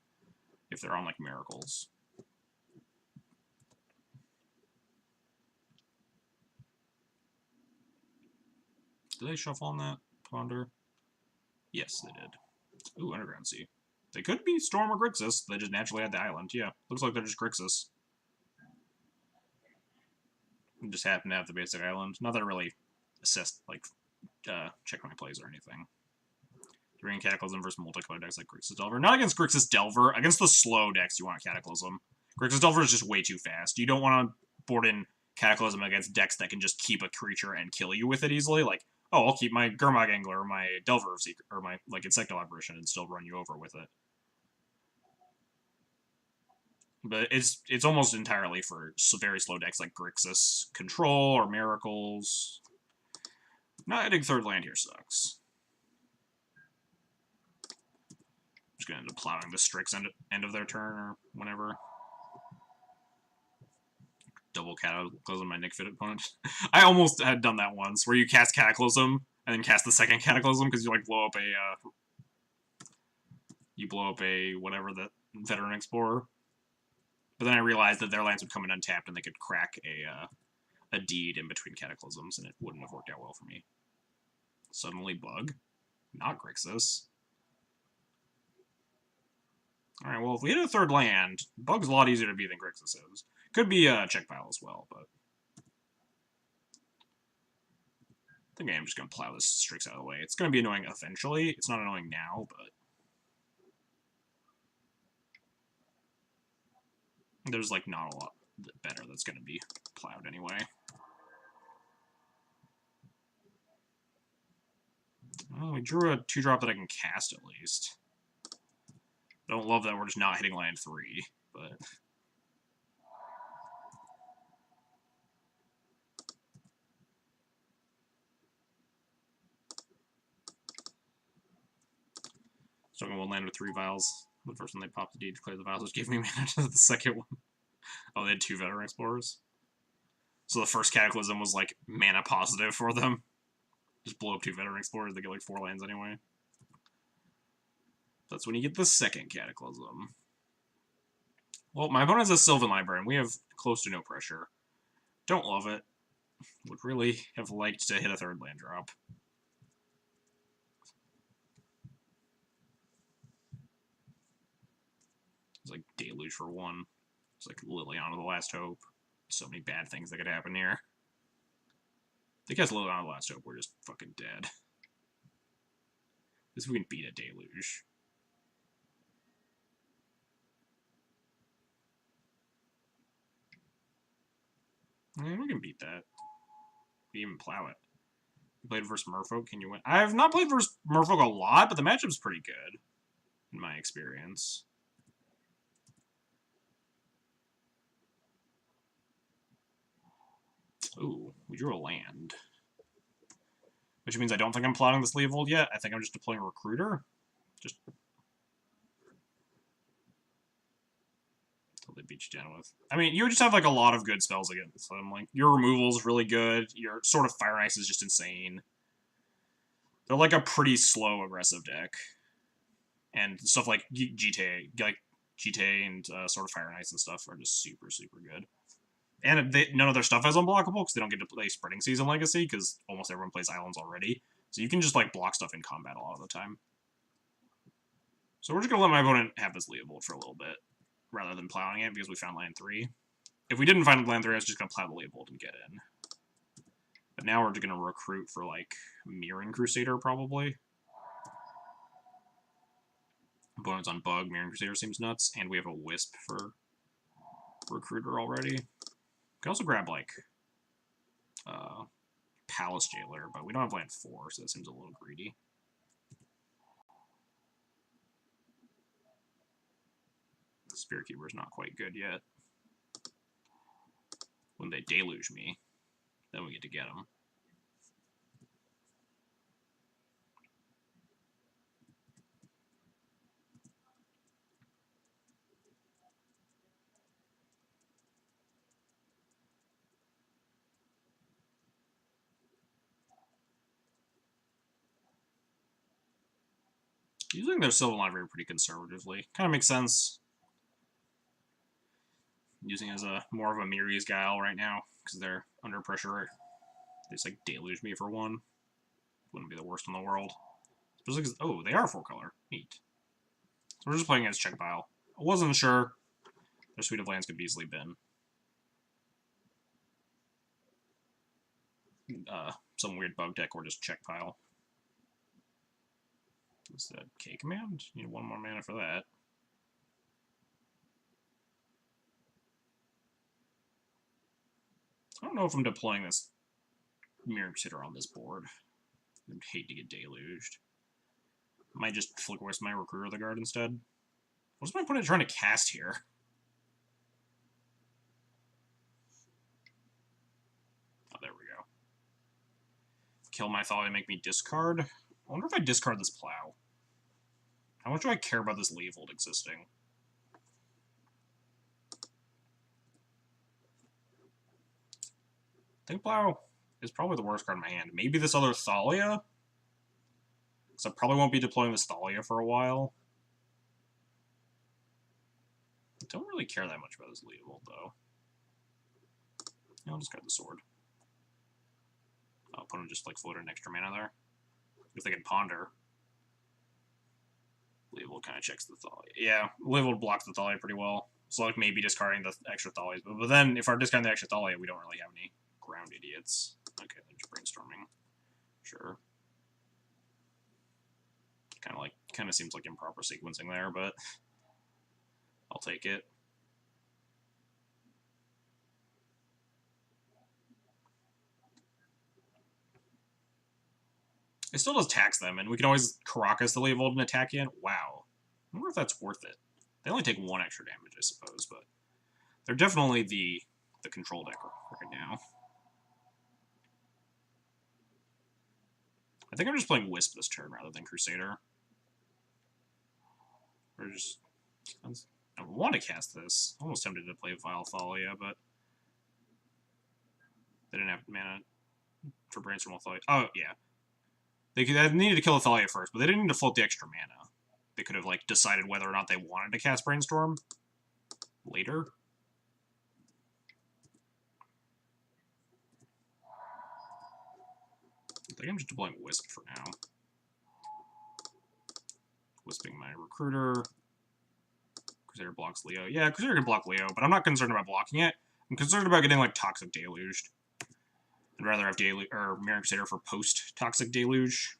Speaker 1: If they're on, like, Miracles. Did they shuffle on that Ponder? Yes, they did. Ooh, Underground Sea. They could be Storm or Grixis. They just naturally had the island. Yeah, looks like they're just Grixis. We just happen to have the basic island. Not that it really assist, like, check my plays or anything. Bringing Cataclysm versus multicolor decks like Grixis Delver. Not against Grixis Delver. Against the slow decks, you want Cataclysm. Grixis Delver is just way too fast. You don't want to board in Cataclysm against decks that can just keep a creature and kill you with it easily. Like, oh, I'll keep my Gurmag Angler or my Delver of Secret, or my like Insectile Apparition and still run you over with it. But it's almost entirely for very slow decks like Grixis Control or Miracles. Not hitting third land here sucks. Just gonna end up plowing the Strix end of their turn or whenever. Double Cataclysm my Nick Fit opponent. I almost had done that once, where you cast Cataclysm and then cast the second Cataclysm because you like blow up a whatever the Veteran Explorer. But then I realized that their lands would come in untapped and they could crack a deed in between Cataclysms, and it wouldn't have worked out well for me. Suddenly Bug, not Grixis. Alright, well, if we hit a third land, Bug's a lot easier to beat than Grixis is. Could be a check pile as well, but I think I'm just going to plow this Strix out of the way. It's going to be annoying eventually. It's not annoying now, but there's, like, not a lot better that's going to be plowed anyway. Well, we drew a 2-drop that I can cast at least. Don't love that we're just not hitting land 3, but so I'm going to land with 3 vials. The first one they popped the deed to clear the vials, which gave me mana to the second one. Oh, they had 2 Veteran Explorers. So the first Cataclysm was, like, mana positive for them. Just blow up 2 Veteran Explorers, they get, like, 4 lands anyway. That's when you get the second Cataclysm. Well, my opponent has a Sylvan Library, and we have close to no pressure. Don't love it. Would really have liked to hit a third land drop. It's like Deluge for 1. It's like Liliana the Last Hope. So many bad things that could happen here. If they cast Liliana the Last Hope, we're just fucking dead. This we can beat a Deluge. Yeah, we can beat that. We even plow it. You played versus Merfolk, can you win? I have not played versus Merfolk a lot, but the matchup's pretty good, in my experience. Ooh, we drew a land. Which means I don't think I'm plotting this Leovold yet. I think I'm just deploying a Recruiter. Just until they beat you down with. I mean, you would just have like a lot of good spells against them. Like your removal is really good. Your sort of Fire and Ice is just insane. They're like a pretty slow aggressive deck, and stuff like GTA, and sort of Fire and Ice and stuff are just super good. And none of their stuff is unblockable because they don't get to play Spreading Season Legacy because almost everyone plays Islands already. So you can just like block stuff in combat a lot of the time. So we're just gonna let my opponent have this Leovold for a little bit, rather than plowing it because we found land 3. If we didn't find land 3, I was just gonna plow the Leovold and get in. But now we're just gonna recruit for like Mirran Crusader probably. Opponent's on Bug, Mirran Crusader seems nuts, and we have a Wisp for Recruiter already. We can also grab like Palace Jailer, but we don't have land 4, so that seems a little greedy. Spirit Keeper is not quite good yet. When they deluge me, then we get to get them. Using their Sylvan Library pretty conservatively. Kind of makes sense. Using as a more of a Miri's Guile right now, because they're under pressure. They just like deluge me for 1. Wouldn't be the worst in the world. Especially oh, they are 4-color. Neat. So we're just playing as check pile. I wasn't sure. Their Suite of Lands could easily been some weird bug deck or just check pile. Is that K command? You need 1 more mana for that. I don't know if I'm deploying this Mirror Crusader on this board. I'd hate to get deluged. Might just flick Wisp my Recruiter of the Guard instead. What's my opponent trying to cast here? Oh, there we go. Kill my Thalia, make me discard. I wonder if I discard this Plow. How much do I care about this Leovold existing? I think Plow is probably the worst card in my hand. Maybe this other Thalia? Because I probably won't be deploying this Thalia for a while. I don't really care that much about this Leovold, though. Yeah, I'll discard the sword. Oh, opponent just like floated an extra mana there. If they can Ponder. Leovold kind of checks the Thalia. Yeah, Leovold blocks the Thalia pretty well. So like maybe discarding the extra Thalias. But then if we're discarding the extra Thalia, we don't really have any ground idiots. Okay, they're just brainstorming. Sure. Kind of seems like improper sequencing there, but I'll take it. It still does tax them, and we can always Caracas the Leovold and attack in. Wow. I wonder if that's worth it. They only take 1 extra damage, I suppose, but they're definitely the control deck right now. I think I'm just playing Wisp this turn rather than Crusader. We're just... I want to cast this. Almost tempted to play Vile Thalia, but they didn't have mana for Brainstorm Thalia. Oh, yeah. They needed to kill a Thalia first, but they didn't need to float the extra mana. They could have like decided whether or not they wanted to cast Brainstorm later. I think I'm just deploying Wisp for now. Wisping my Recruiter. Crusader blocks Leo. Yeah, Crusader can block Leo, but I'm not concerned about blocking it. I'm concerned about getting like Toxic Deluged. I'd rather have Mirror Crusader for post-Toxic Deluge.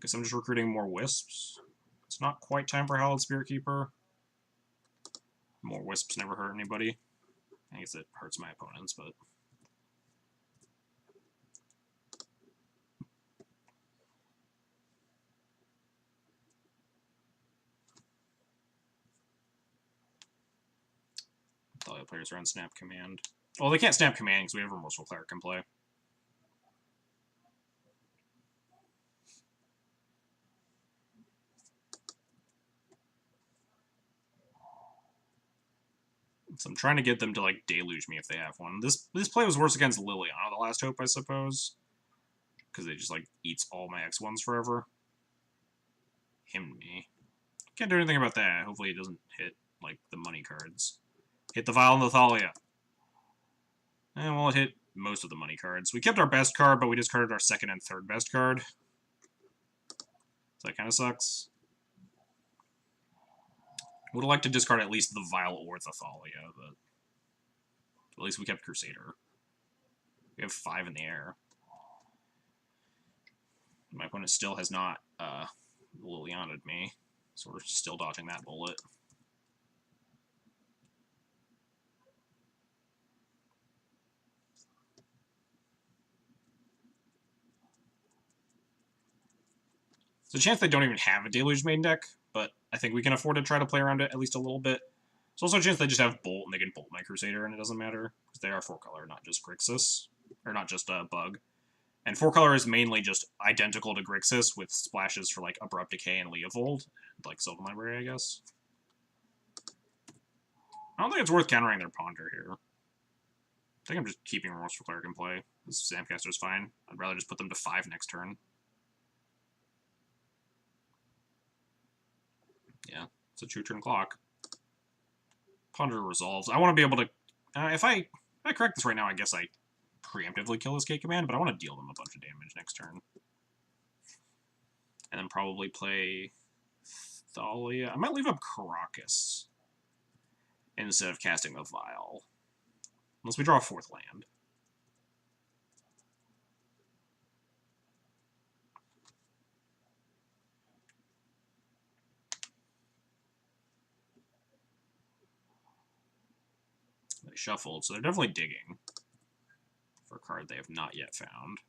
Speaker 1: Guess I'm just recruiting more Wisps. It's not quite time for Hallowed Spirit Keeper. More Wisps never hurt anybody. I guess it hurts my opponents, but... other players are on snap command. Well, they can't snap command because we have a remorseful cleric can play. So I'm trying to get them to like deluge me if they have one. This play was worse against Liliana, the last hope, I suppose, because they just like eats all my X1s forever. Him me. Can't do anything about that. Hopefully it doesn't hit like the money cards. Hit the Vial and the Thalia. And well, it hit most of the money cards. We kept our best card, but we discarded our second and third best card. So that kind of sucks. Would have liked to discard at least the Vial or the Thalia, but at least we kept Crusader. We have 5 in the air. My opponent still has not Liliana'd me, so we're still dodging that bullet. There's a chance they don't even have a Deluge main deck, but I think we can afford to try to play around it at least a little bit. There's also a chance they just have Bolt and they can Bolt my Crusader and it doesn't matter, because they are 4-color, not just Grixis. Or not just Bug. And 4-color is mainly just identical to Grixis with splashes for like Abrupt Decay and Leovold. Like Sylvan Library, I guess. I don't think it's worth countering their Ponder here. I think I'm just keeping Remorseful Cleric in play. This Zamcaster's fine. I'd rather just put them to 5 next turn. Yeah, it's a 2-turn clock. Ponder resolves. I want to be able to... if I correct this right now, I guess I preemptively kill this K-Command, but I want to deal them a bunch of damage next turn. And then probably play Thalia. I might leave up Caracas instead of casting the Vial. Unless we draw a 4th land. They shuffled, so they're definitely digging for a card they have not yet found.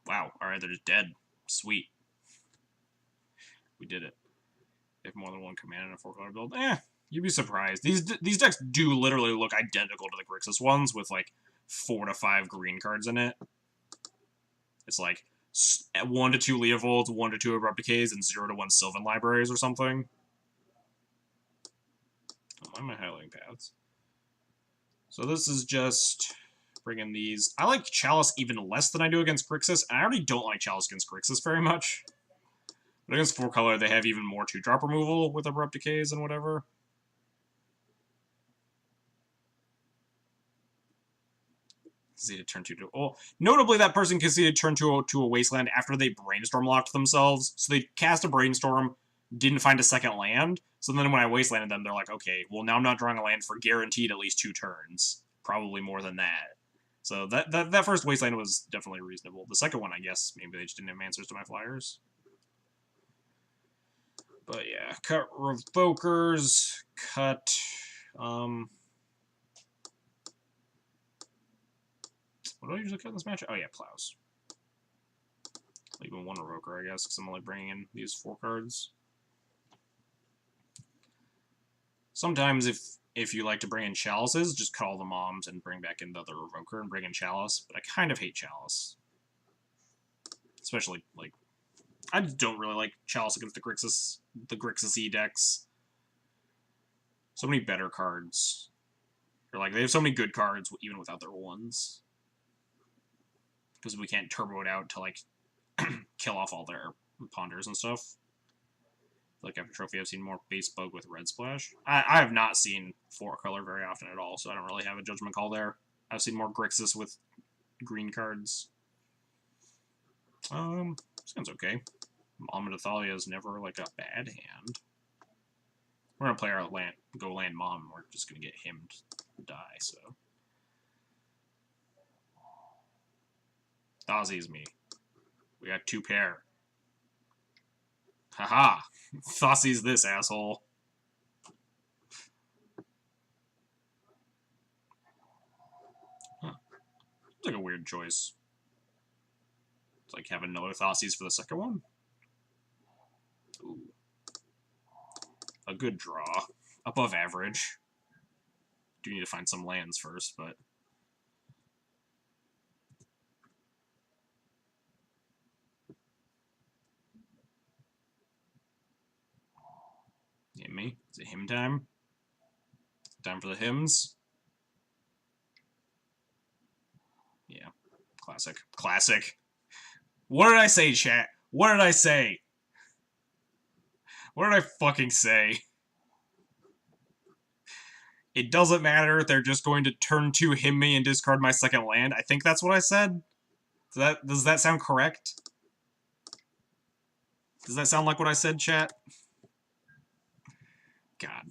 Speaker 1: Wow, alright, they're just dead. Sweet. We did it. They have more than one command in a 4-color build. You'd be surprised. These decks do literally look identical to the Grixis ones with like 4 to 5 green cards in it. It's like 1 to 2 Leovolds, 1 to 2 Abrupt Decays, and 0 to 1 Sylvan Libraries or something. Oh, why am I highlighting paths? So this is just bringing these. I like Chalice even less than I do against Grixis, and I already don't like Chalice against Grixis very much. But against 4-color, they have even more 2-drop removal with Abrupt Decays and whatever. Conceded turn 2 to... Well, notably, that person conceded turn 2 to a Wasteland after they Brainstorm locked themselves. So they cast a Brainstorm, didn't find a second land. So then when I Wastelanded them, they're like, okay, well, now I'm not drawing a land for guaranteed at least 2 turns. Probably more than that. So that first Wasteland was definitely reasonable. The second one, I guess, maybe they just didn't have answers to my flyers. But yeah, cut Revokers, cut... What do I usually cut in this match? Oh yeah, Plows. Leaving 1 Revoker, I guess, because I'm only bringing in these 4 cards. Sometimes if you like to bring in Chalices, just cut all the Moms and bring back in the other Revoker and bring in Chalice. But I kind of hate Chalice. Especially, like, I just don't really like Chalice against the Grixis-y decks. So many better cards. Or, like, they have so many good cards even without their ones. Because we can't turbo it out to, like, kill off all their Ponders and stuff. Like, after Trophy, I've seen more base Bug with Red Splash. I have not seen 4-color very often at all, so I don't really have a judgment call there. I've seen more Grixis with green cards. Sounds okay. Mom and Athalia is never, like, a bad hand. We're gonna play our land, go land Mom, and we're just gonna get him to die, so... Thausi's me. We got 2 pair. Haha! Thoughtsy's this, asshole. Huh. It's like a weird choice. It's like having another Thoughtsy's for the second one. Ooh. a good draw. Above average. Do need to find some lands first, but... Him me? Is it him time? Time for the hymns? Yeah. Classic. Classic. What did I say, chat? What did I say? What did I fucking say? It doesn't matter, they're just going to turn 2 him me and discard my second land. I think that's what I said. Does that sound correct? Does that sound like what I said, chat? God.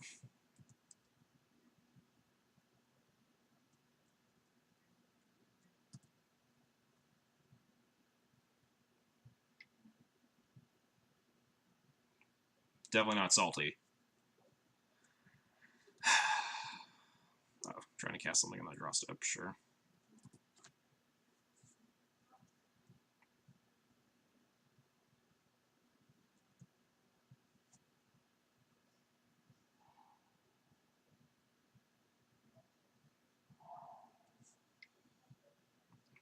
Speaker 1: Definitely not salty. Oh, trying to cast something on the draw step, sure.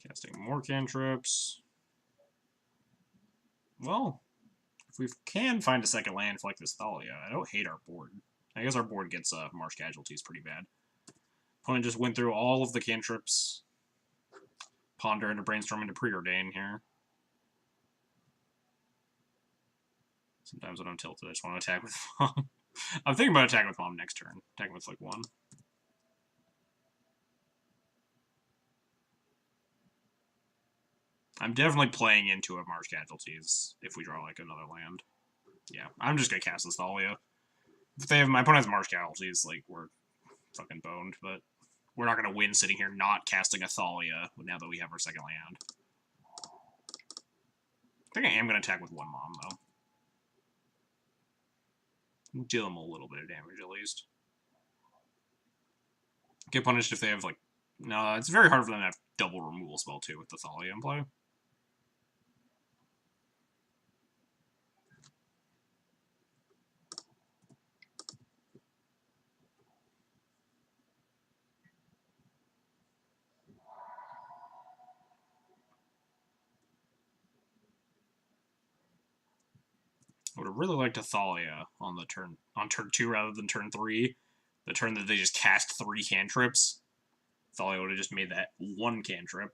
Speaker 1: Casting more cantrips. Well, if we can find a second land for like this Thalia, I don't hate our board. I guess our board gets Marsh Casualties pretty bad. Opponent just went through all of the cantrips. Ponder into Brainstorm into Preordain here. Sometimes when I'm tilted, I just want to attack with Mom. I'm thinking about attacking with Mom next turn. Attacking with like 1. I'm definitely playing into a Marsh Casualties if we draw like another land. Yeah, I'm just gonna cast this Thalia. If they have my opponent has Marsh Casualties, like we're fucking boned, but we're not gonna win sitting here not casting a Thalia now that we have our second land. I think I am gonna attack with 1 Mom though. Deal them a little bit of damage at least. Get punished if they have like no, it's very hard for them to have double removal spell too with the Thalia in play. I would have really liked a Thalia on the turn 2 rather than turn 3. The turn that they just cast 3 cantrips. Thalia would have just made that 1 cantrip.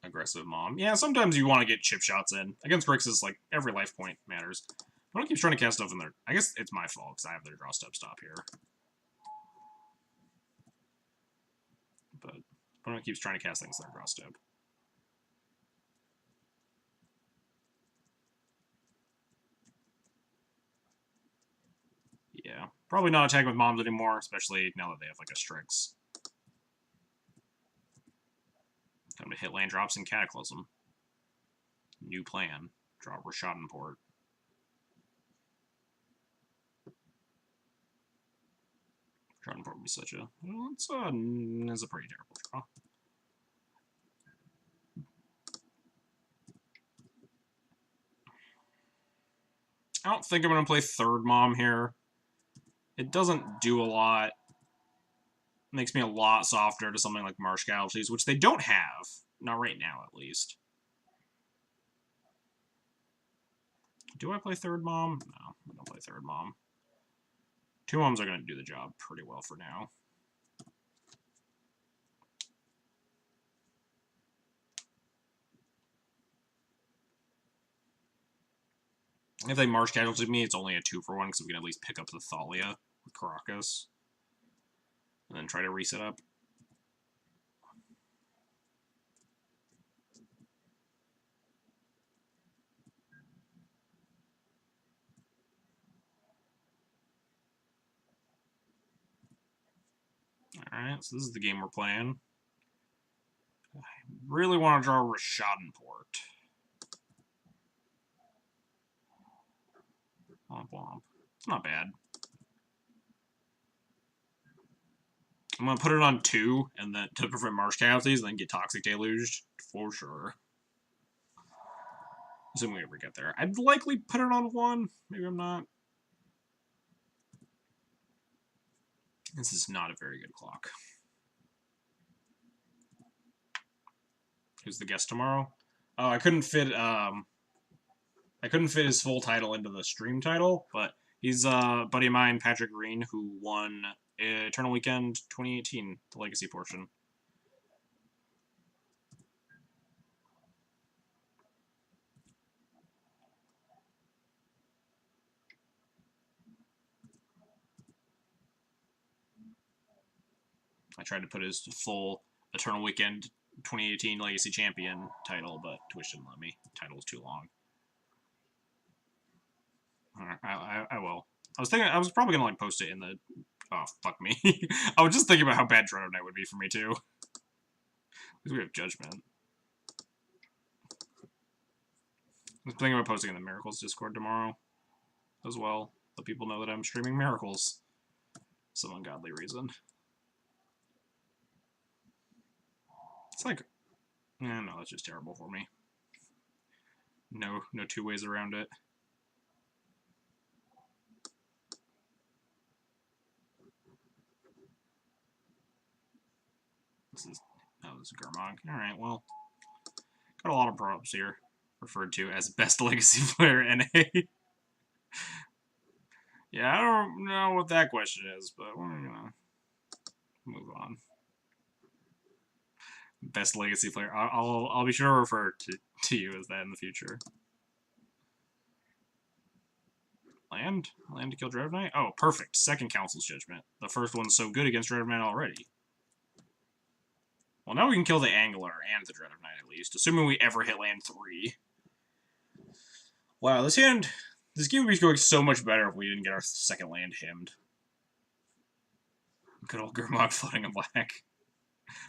Speaker 1: Aggressive Mom. Yeah, sometimes you want to get chip shots in. Against Grixis, like, every life point matters. Opponent keeps trying to cast stuff in there. I guess it's my fault, because I have their draw step stop here. But opponent keeps trying to cast things in their draw step. Yeah. Probably not attacking with Moms anymore, especially now that they have, like, a Strix. Time to hit land drops in Cataclysm. New plan. Draw Rashadenport. Rashadenport would be such a... Well, it's a pretty terrible draw. I don't think I'm going to play third Mom here. It doesn't do a lot. Makes me a lot softer to something like Marsh Casualties, which they don't have. Not right now, at least. Do I play third Mom? No, I don't play third Mom. 2 Moms are going to do the job pretty well for now. If they Marsh Casualty me, it's only a 2-for-1, because we can at least pick up the Thalia with Caracas. And then try to reset up. Alright, so this is the game we're playing. I really want to draw Rashadenport. Womp womp. It's not bad. I'm going to put it on 2, and then to prevent Marsh Casualties, and then get Toxic Deluged, for sure. Assuming we ever get there. I'd likely put it on 1. Maybe I'm not. This is not a very good clock. Who's the guest tomorrow? Oh, I couldn't fit his full title into the stream title, but he's a buddy of mine, Patrick Green, who won Eternal Weekend 2018, the Legacy portion. I tried to put his full Eternal Weekend 2018 Legacy Champion title, but Twitch didn't let me. The title was too long. I will. I was probably gonna like post it in the. Oh fuck me! I was just thinking about how bad Dread Night would be for me too. Because we have Judgment. I was thinking about posting in the Miracles Discord tomorrow, as well. Let people know that I'm streaming Miracles. Some ungodly reason. It's like, no, that's just terrible for me. No two ways around it. This is Gurmag. Alright, well, got a lot of props here. Referred to as best legacy player NA. Yeah, I don't know what that question is, but we're gonna move on. Best legacy player. I'll be sure to refer to you as that in the future. Land to kill Dread Knight. Oh, perfect. Second Council's Judgment. The first one's so good against Dread Knight already. Well, now we can kill the Angler and the Dread Knight at least, assuming we ever hit land 3. Wow, this game would be going so much better if we didn't get our second land hymned. Good old Gurmag floating a black.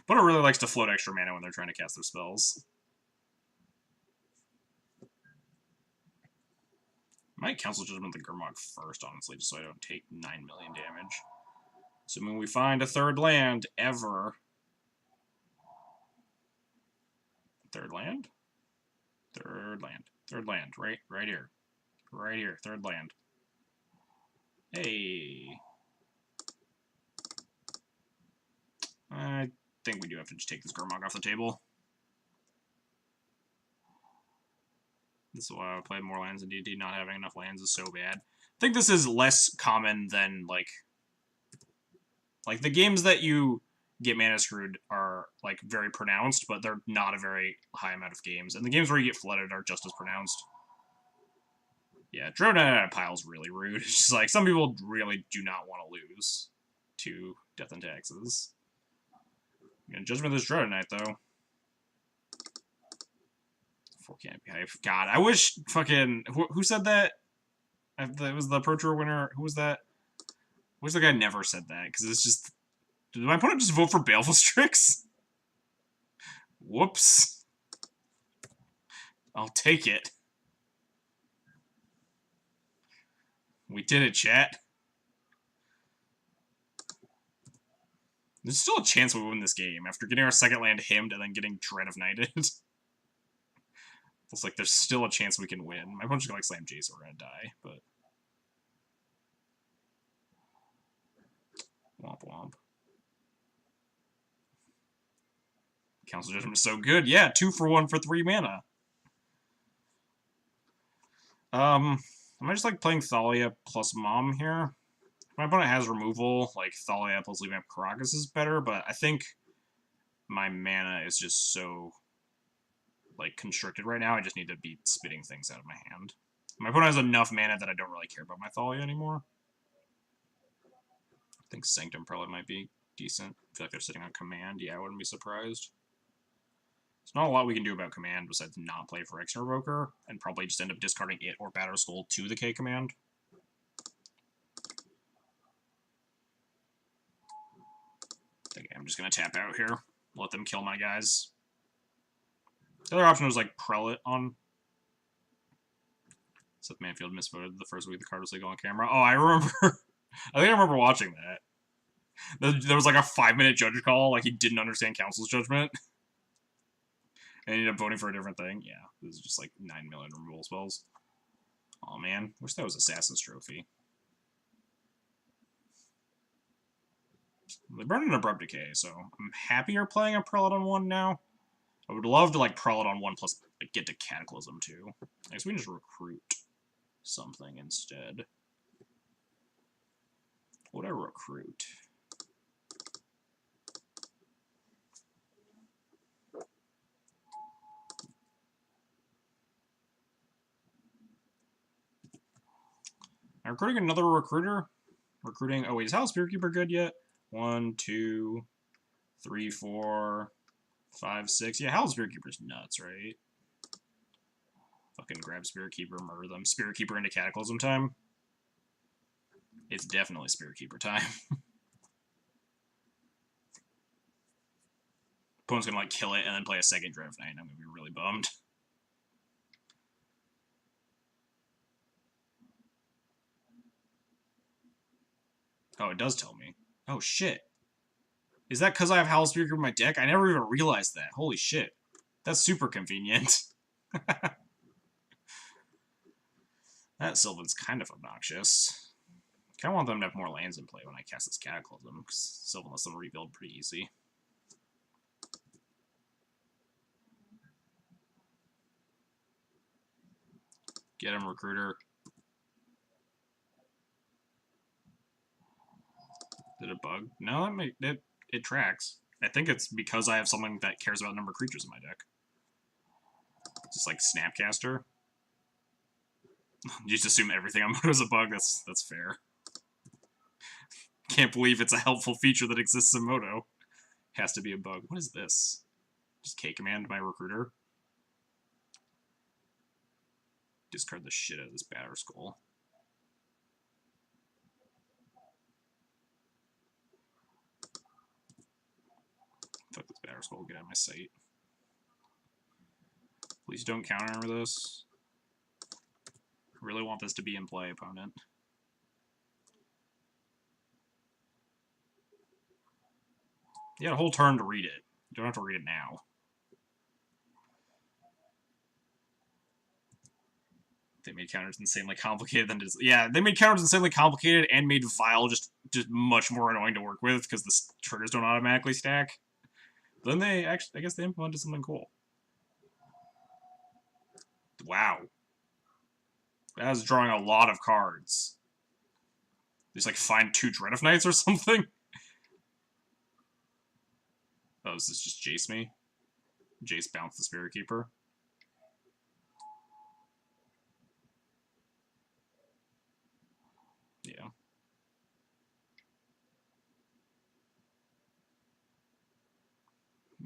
Speaker 1: But it really likes to float extra mana when they're trying to cast their spells. I might Council Judgment the Gurmag first, honestly, just so I don't take 9 million damage. Assuming we find a third land, ever. Third land? Third land. Third land, right here. Right here, third land. Hey. I think we do have to just take this Gurmag off the table. This is why I play more lands in D&T. Not having enough lands is so bad. I think this is less common than, like the games that you get mana screwed are, like, very pronounced, but they're not a very high amount of games. And the games where you get flooded are just as pronounced. Yeah, Dread Knight out of pile is really rude. It's just like, some people really do not want to lose to Death and Taxes. Yeah, Judgment this Dread Knight, though. 4 can't be hype. God, I wish fucking... Who said that? It was the Pro Tour winner. Who was that? I wish the guy never said that, because it's just... Did my opponent just vote for Baleful Strix? Whoops. I'll take it. We did it, chat. There's still a chance we win this game after getting our second land hymned and then getting Dread of Knighted. It's like there's still a chance we can win. My opponent's gonna like slam Jace, we're gonna die, but... Womp womp. Council Judgment is so good. Yeah, 2 for 1 for 3 mana. Am I just like playing Thalia plus Mom here? If my opponent has removal, like Thalia plus leaving up Karakas is better, but I think my mana is just so like constricted right now. I just need to be spitting things out of my hand. My opponent has enough mana that I don't really care about my Thalia anymore. I think Sanctum probably might be decent. I feel like they're sitting on command. Yeah, I wouldn't be surprised. There's not a lot we can do about command besides not play for X Revoker, and probably just end up discarding it or Battle Skull to the K command. I think I'm just going to tap out here. Let them kill my guys. The other option was like Prelate on... Seth Manfield misvoted the first week the card was legal on camera. Oh, I remember... I think I remember watching that. There was like a 5-minute judge call, like he didn't understand Council's Judgment. And ended up voting for a different thing. Yeah, this is just like 9 million removal spells. Oh man, wish that was Assassin's Trophy. They burned an Abrupt Decay, so I'm happier playing a Prelate on 1 now. I would love to like Prelate on 1 plus like, get to Cataclysm too. I guess we can just recruit something instead. What would I recruit? I'm recruiting another recruiter. Recruiting. Oh wait, is House Spirit Keeper good yet? 1, 2, 3, 4, 5, 6. Yeah, House Spirit Keeper's nuts, right? Fucking grab Spirit Keeper, murder them. Spirit Keeper into Cataclysm time. It's definitely Spirit Keeper time. Opponent's gonna like kill it and then play a second Dread Knight. I'm gonna be really bummed. Oh, it does tell me. Oh shit. Is that because I have Howl Spirit Keeper in my deck? I never even realized that. Holy shit. That's super convenient. That Sylvan's kind of obnoxious. I kind of want them to have more lands in play when I cast this Cataclysm, because Sylvan lets them rebuild pretty easy. Get him, Recruiter. Did it bug? No, it tracks. I think it's because I have something that cares about number of creatures in my deck. Just like Snapcaster. You just assume everything on Moto is a bug. That's fair. Can't believe it's a helpful feature that exists in Moto. Has to be a bug. What is this? Just K-Command my Recruiter. Discard the shit out of this Batter Skull. Fuck this Batter Skull. Get out of my sight. Please don't counter this. I really want this to be in play, opponent. You got a whole turn to read it. You don't have to read it now. They made counters insanely complicated than it is. Yeah, they made counters insanely complicated and made Vile just much more annoying to work with because the triggers don't automatically stack. Then they actually, I guess they implemented something cool. Wow. That was drawing a lot of cards. Just like find 2 Dread of Knights or something? Oh, is this just Jace me? Jace bounce the Spirit Keeper. Yeah.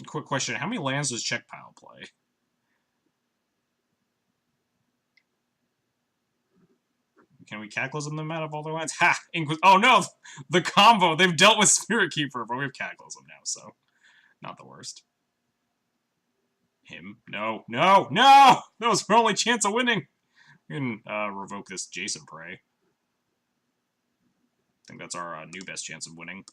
Speaker 1: Quick question, how many lands does Check Pile play? Can we Cataclysm them out of all their lands? Ha! Oh no! The combo! They've dealt with Spirit Keeper, but we have Cataclysm now, so not the worst. Him? No, no, no! That was our only chance of winning! We can revoke this Jason Prey. I think that's our new best chance of winning.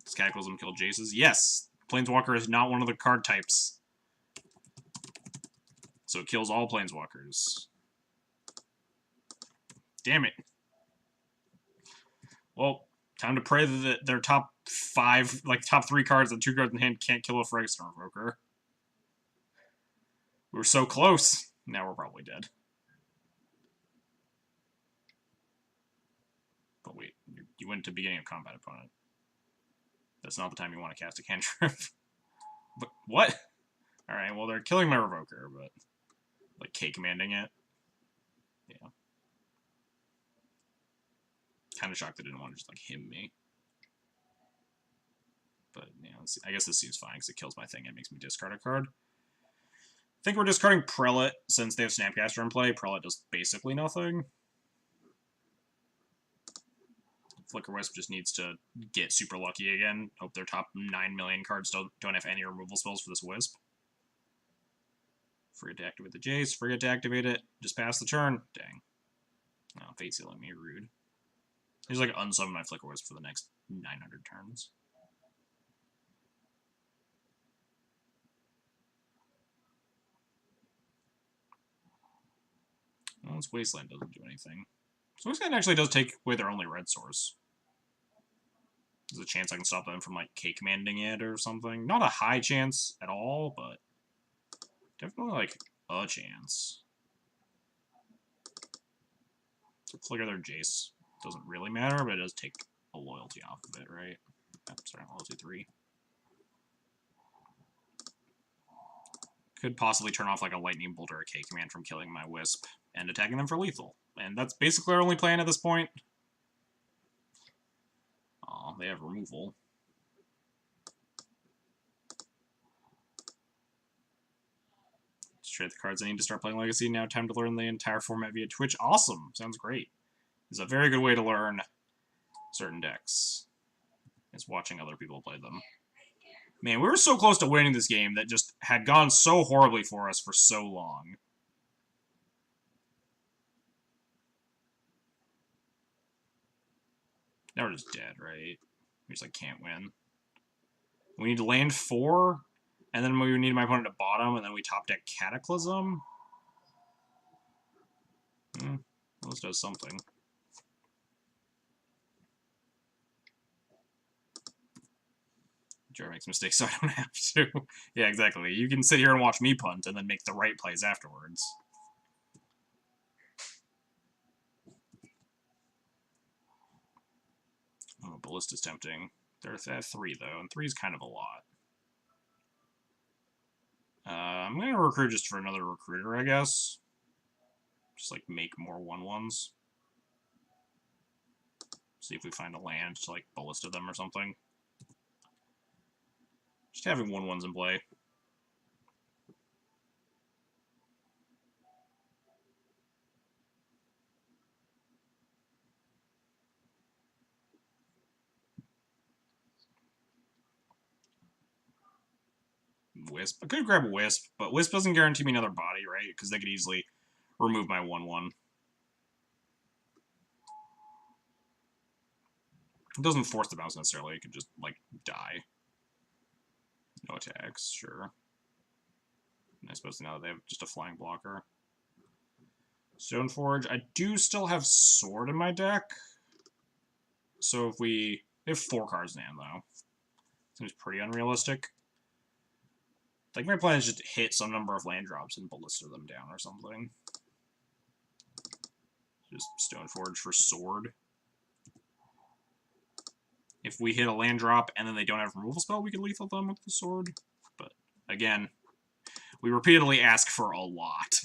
Speaker 1: Does Cataclysm kill Jace's? Yes! Planeswalker is not one of the card types. So it kills all Planeswalkers. Damn it. Well, time to pray that their top 5, like top 3 cards and 2 cards in hand can't kill a Phyrexian Revoker. We were so close. Now we're probably dead. But wait, you went to beginning of combat, opponent. That's not the time you want to cast a cantrip. But what? Alright, well they're killing my Revoker, but like K-commanding it. Yeah. Kind of shocked they didn't want to just like him me. But yeah, I guess this seems fine because it kills my thing and makes me discard a card. I think we're discarding Prelate since they have Snapcaster in play. Prelate does basically nothing. Flicker Wisp just needs to get super lucky again. Hope their top 9 million cards don't have any removal spells for this Wisp. Forget to activate the Jace. Forget to activate it. Just pass the turn. Dang. Oh, Fate Sealing me. Rude. He's like unsummon my Flicker Wisp for the next 900 turns. Well, this Wasteland doesn't do anything. So Wasteland actually does take away their only red source. There's a chance I can stop them from, like, K-commanding it or something. Not a high chance at all, but definitely, like, a chance. So flicker their Jace. Doesn't really matter, but it does take a loyalty off of it, right? Oh, sorry, loyalty 3. Could possibly turn off, like, a Lightning Bolt or a K-command from killing my Wisp and attacking them for lethal. And that's basically our only plan at this point. Oh, they have removal. Let's trade the cards I need to start playing Legacy. Now time to learn the entire format via Twitch. Awesome! Sounds great. It's a very good way to learn certain decks, is watching other people play them. Man, we were so close to winning this game that just had gone so horribly for us for so long. Now we're just dead, right? We just, like, can't win. We need to land 4, and then we need my opponent to bottom, and then we top deck Cataclysm. Well, this does something. Jared makes mistakes, so I don't have to. Yeah, exactly. You can sit here and watch me punt, and then make the right plays afterwards. Oh, Ballista's tempting. They're at 3, though, and 3 is kind of a lot. I'm going to recruit just for another recruiter, I guess. Just, like, make more 1/1s. See if we find a land to, like, Ballista them or something. Just having 1/1s in play. Wisp. I could grab Wisp, but Wisp doesn't guarantee me another body, right? Because they could easily remove my 1/1. It doesn't force the bounce necessarily. It could just, like, die. No attacks, sure. And I suppose now they have just a flying blocker. Stoneforge. I do still have Sword in my deck. So if we... They have 4 cards in hand, though. Seems pretty unrealistic. Like, my plan is just to hit some number of land drops and Ballista them down or something. Just Stoneforge for Sword. If we hit a land drop and then they don't have removal spell, we can lethal them with the Sword. But, again, we repeatedly ask for a lot.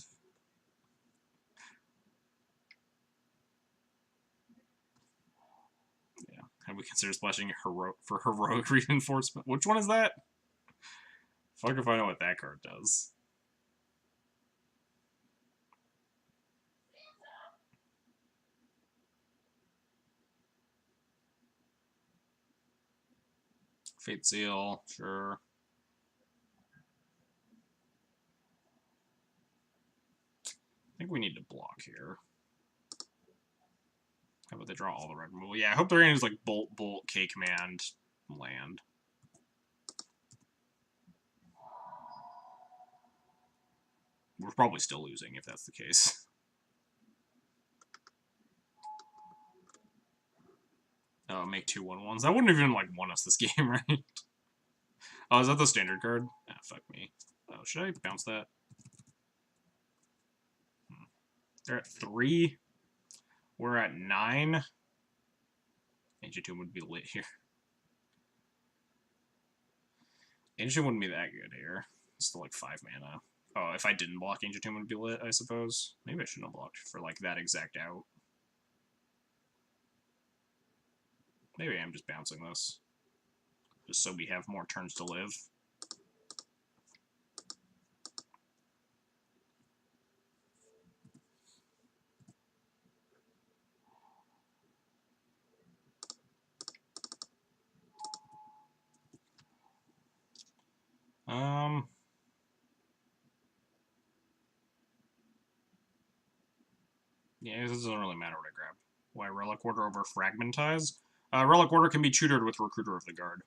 Speaker 1: Yeah. Have we considered splashing for Heroic Reinforcement? Which one is that? Fuck if I know what that card does. Fate Seal, sure. I think we need to block here. How about they draw all the red removal? Yeah, I hope they're going to use, like, Bolt, Bolt, K-Command, land. We're probably still losing if that's the case. Oh, make 2 1/1s. That wouldn't even, like, won us this game, right? Oh, is that the standard card? Ah, fuck me. Oh, should I bounce that? They're at 3. We're at 9. Ancient Tomb would be lit here. Ancient wouldn't be that good here. It's still like 5 mana. Oh, if I didn't block Ancient Tomb, it would be lit, I suppose. Maybe I shouldn't have blocked for, like, that exact out. Maybe I'm just bouncing this. Just so we have more turns to live. Yeah, this doesn't really matter what I grab. Why Relic Order over Fragmentize? Relic Order can be tutored with Recruiter of the Guard.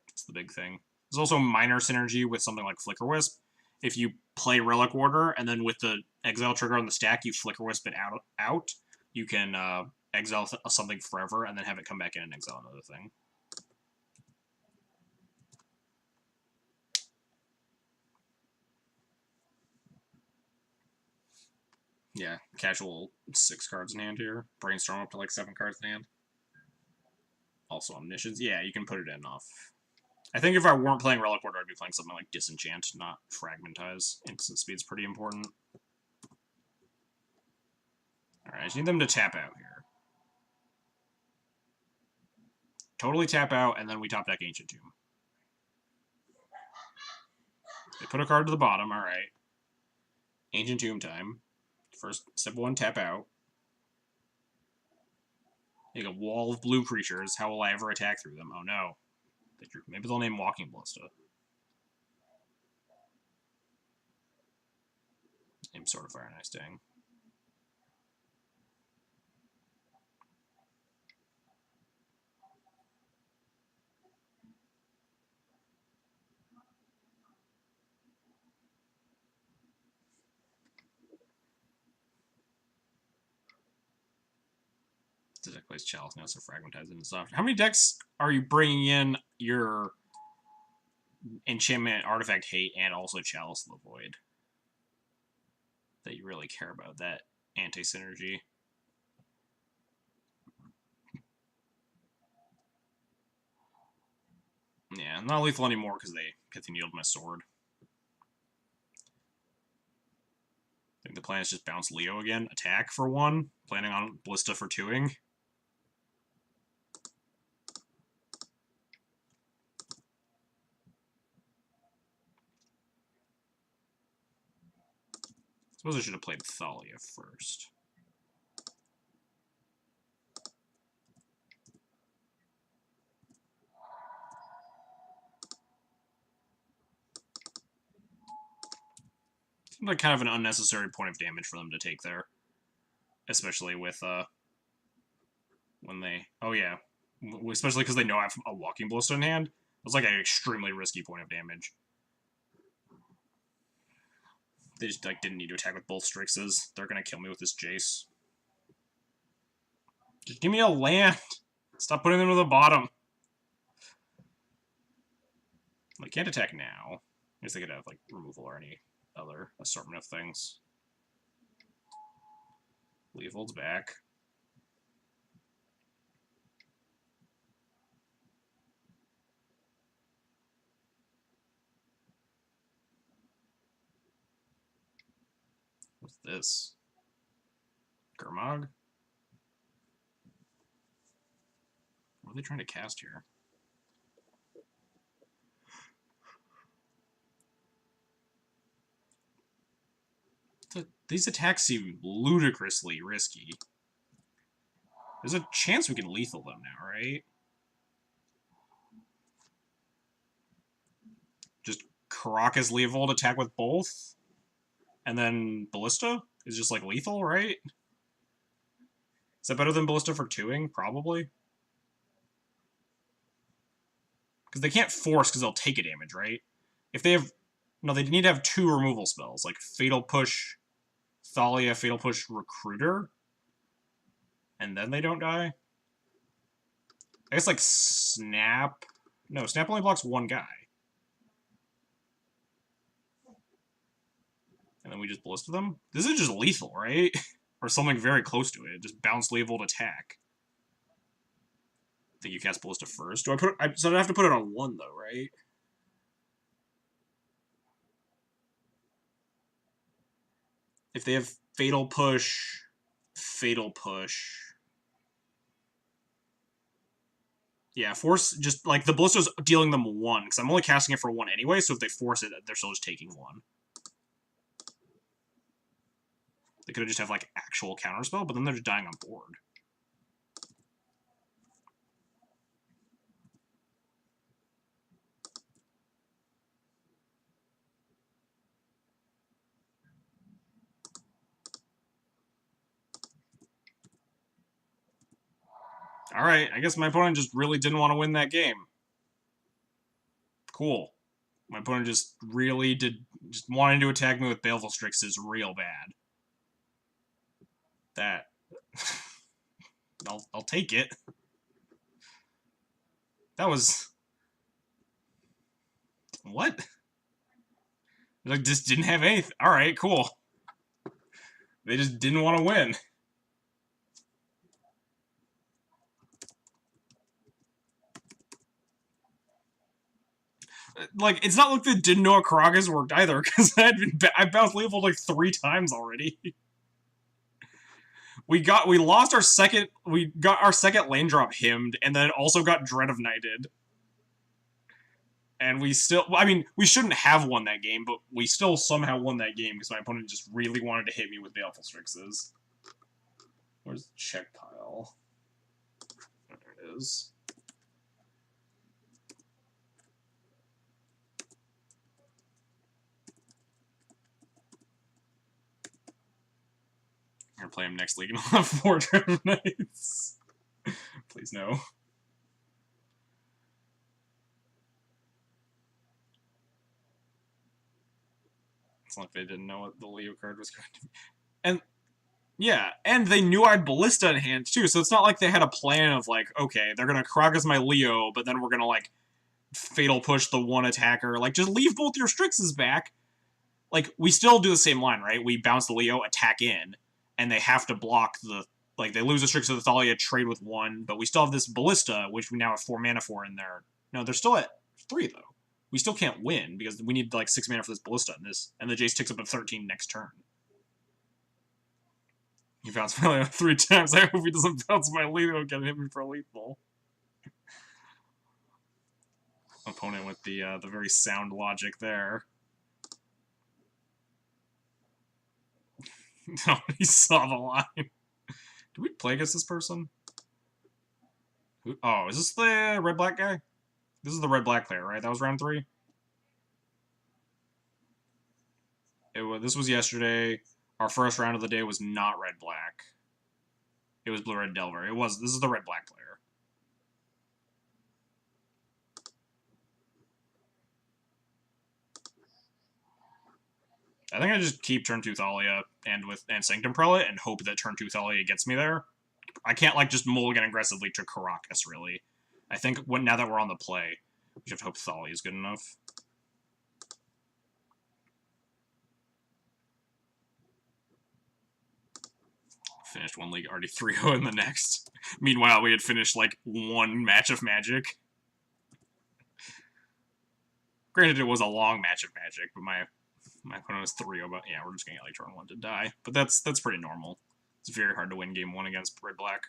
Speaker 1: That's the big thing. There's also minor synergy with something like Flicker Wisp. if you play Relic Warder, and then with the exile trigger on the stack, you Flicker Wisp it out, you can exile something forever, and then have it come back in and exile another thing. Yeah, casual 6 cards in hand here. Brainstorm up to like 7 cards in hand. Also Omniscience. Yeah, you can put it in off. I think if I weren't playing Relic Warder, I'd be playing something like Disenchant, not Fragmentize. Instant speed's pretty important. Alright, I just need them to tap out here. Totally tap out, and then we top deck Ancient Tomb. They put a card to the bottom, alright. Ancient Tomb time. First, step 1, tap out. Make a wall of blue creatures. How will I ever attack through them? Oh no. Maybe they'll name Walking Ballista. Name Sword of Fire and Ice Sting. The deck plays Chalice now, so Fragmentize and stuff. How many decks are you bringing in your Enchantment, Artifact Hate, and also Chalice of the Void that you really care about? That anti-synergy. Yeah, not lethal anymore because they Pithing-Yield my sword. I think the plan is just bounce Leo again, attack for 1, planning on Ballista for 2-ing. I suppose I should have played Thalia first. Seems like kind of an unnecessary point of damage for them to take there. Especially with, when they... Oh, yeah. Especially because they know I have a Walking Ballista in hand. It's like an extremely risky point of damage. They just, like, didn't need to attack with both Strixes. They're gonna kill me with this Jace. Just give me a land! Stop putting them to the bottom! They can't attack now. I guess they could have, like, removal or any other assortment of things. Leovold's back. What's this? Gurmag? What are they trying to cast here? These attacks seem ludicrously risky. There's a chance we can lethal them now, right? Just Caracas Leovold attack with both? And then Ballista is just like lethal, right? Is that better than Ballista for 2-ing? Probably. Because they can't force because they'll take a damage, right? If they have... No, they need to have 2 removal spells, like Fatal Push, Thalia, Fatal Push, Recruiter. And then they don't die? I guess, like, Snap... No, Snap only blocks 1 guy. And then we just Ballista them? This is just lethal, right? Or something very close to it. Just bounce Leovold attack. I think you cast Ballista first. Do I put... so I have to put it on 1, though, right? If they have Fatal Push... Fatal Push... Yeah, force, just, like, the Ballista's dealing them 1, because I'm only casting it for 1 anyway, so if they force it, they're still just taking 1. They could have just have, like, actual counterspell, but then they're just dying on board. Alright, I guess my opponent just really didn't want to win that game. Cool. My opponent just really Just wanting to attack me with Baleful Strix is real bad. That... I'll take it. That was... What? Like, just didn't have anything. Alright, cool. They just didn't want to win. Like, it's not like they didn't know how Karagas worked either, because I bounced Leopold like 3 times already. we got our second lane drop hymned, and then also got Dread of Knighted. And we still, I mean, we shouldn't have won that game, but we still somehow won that game because my opponent just really wanted to hit me with Baleful Strixes. Where's the check pile? There it is. I'm gonna play him next league and I'll have 4 Dread Knights. Please no. It's like they didn't know what the Leo card was going to be. And yeah, and they knew I had Ballista in hand too, so it's not like they had a plan of like, okay, they're gonna Karagas my Leo, but then we're gonna like Fatal Push the one attacker. Like, just leave both your Strixes back. Like, we still do the same line, right? We bounce the Leo, attack in, and they have to block the... Like, they lose a Strix of the Thalia, trade with 1, but we still have this Ballista, which we now have 4 mana for in there. No, they're still at 3, though. We still can't win, because we need, like, 6 mana for this Ballista, and the Jace ticks up at 13 next turn. He bounced my Leo 3 times. I hope he doesn't bounce my Leo again and hit me for a lethal. Opponent with the very sound logic there. No, he saw the line. Did we play against this person? Oh, is this the red-black guy? This is the red-black player, right? That was round 3? This was yesterday. Our first round of the day was not red-black. It was blue-red Delver. This is the red-black player. I think I just keep turn 2 Thalia and Sanctum Prelate and hope that turn 2 Thalia gets me there. I can't, like, just mulligan aggressively to Karakas, really. I think now that we're on the play, we should hope Thalia is good enough. Finished 1 league, already 3-0 in the next. Meanwhile, we had finished, like, 1 match of Magic. Granted, it was a long match of Magic, but my opponent was 3-0, but yeah, we're just gonna get, like, turn 1 to die. But that's pretty normal. It's very hard to win game 1 against red-black.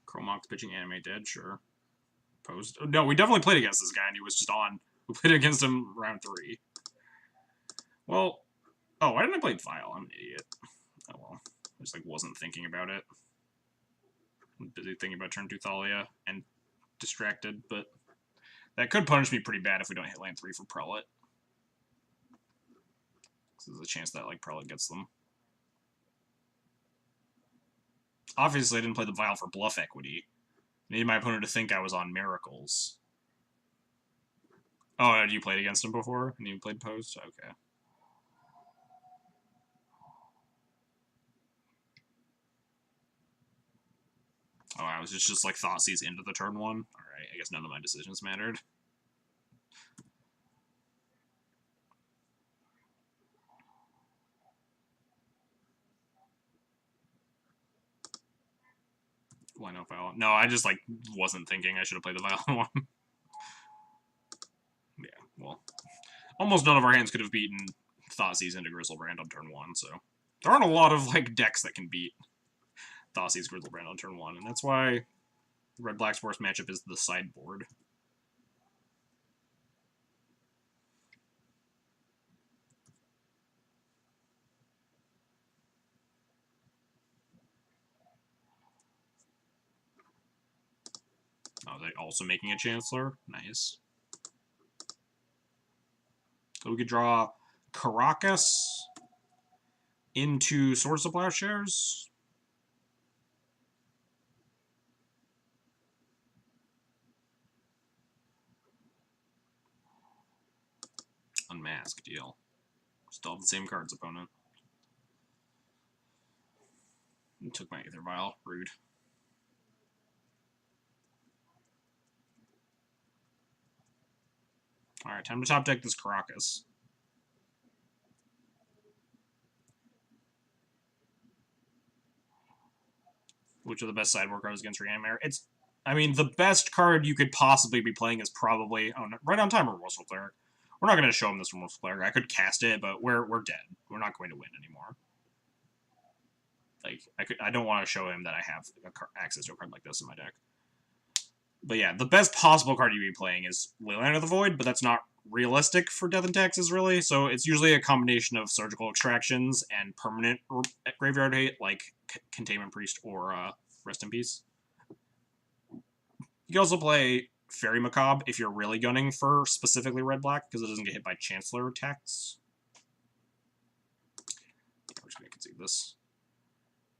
Speaker 1: Chromox pitching Animate Dead, sure. Post. No, we definitely played against this guy, and he was just on. We played against him round 3. Well, oh, why didn't I play Vile? I'm an idiot. Oh well, I just like wasn't thinking about it. I'm busy thinking about turn 2 Thalia and distracted, but that could punish me pretty bad if we don't hit land 3 for Prelate. So there's a chance that like Prelate gets them. Obviously, I didn't play the Vile for bluff equity. I needed my opponent to think I was on Miracles. Oh, had you played against him before? And you played Post? Okay. Oh, I was just like Thoughtseize into the turn 1? Alright, I guess none of my decisions mattered. Why no Vile? No, I just like wasn't thinking I should have played the Vile one. Yeah, well. Almost none of our hands could have beaten Thoughtseize into Grizzlebrand on turn 1, so there aren't a lot of like decks that can beat Thoughtseize Grizzlebrand on turn 1, and that's why Red-Black's worst matchup is the sideboard. Oh, they're also making a Chancellor? Nice. So we could draw Karakas into Swords of Plowshares. Unmask, deal. Still have the same cards, opponent. Took my Aether Vial. Rude. Alright, time to top deck this Caracas. Which are the best sideboard cards against Reanimator? I mean, the best card you could possibly be playing is probably... Oh, no, right on time, Remorseful Cleric. We're not going to show him this Remorseful Cleric. I could cast it, but we're dead. We're not going to win anymore. Like, I don't want to show him that I have access to a card like this in my deck. But yeah, the best possible card you'd be playing is Leyline of the Void, but that's not realistic for Death and Taxes, really. So it's usually a combination of Surgical Extractions and permanent graveyard hate, like Containment Priest or Rest in Peace. You can also play Fairy Macabre if you're really gunning for specifically red-black, because it doesn't get hit by Chancellor attacks. We're just going to concede this.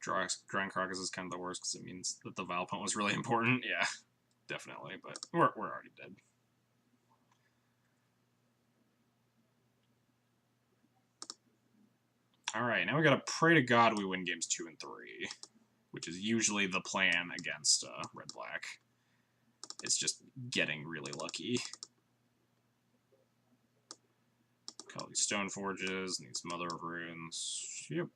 Speaker 1: Drawing Carcass is kind of the worst, because it means that the Vial Punt was really important. Yeah, definitely, but we're already dead. Alright, now we gotta pray to God we win games 2 and 3, which is usually the plan against red-black. It's just getting really lucky. Call these Stone Forges and these Mother of Runes. Yep.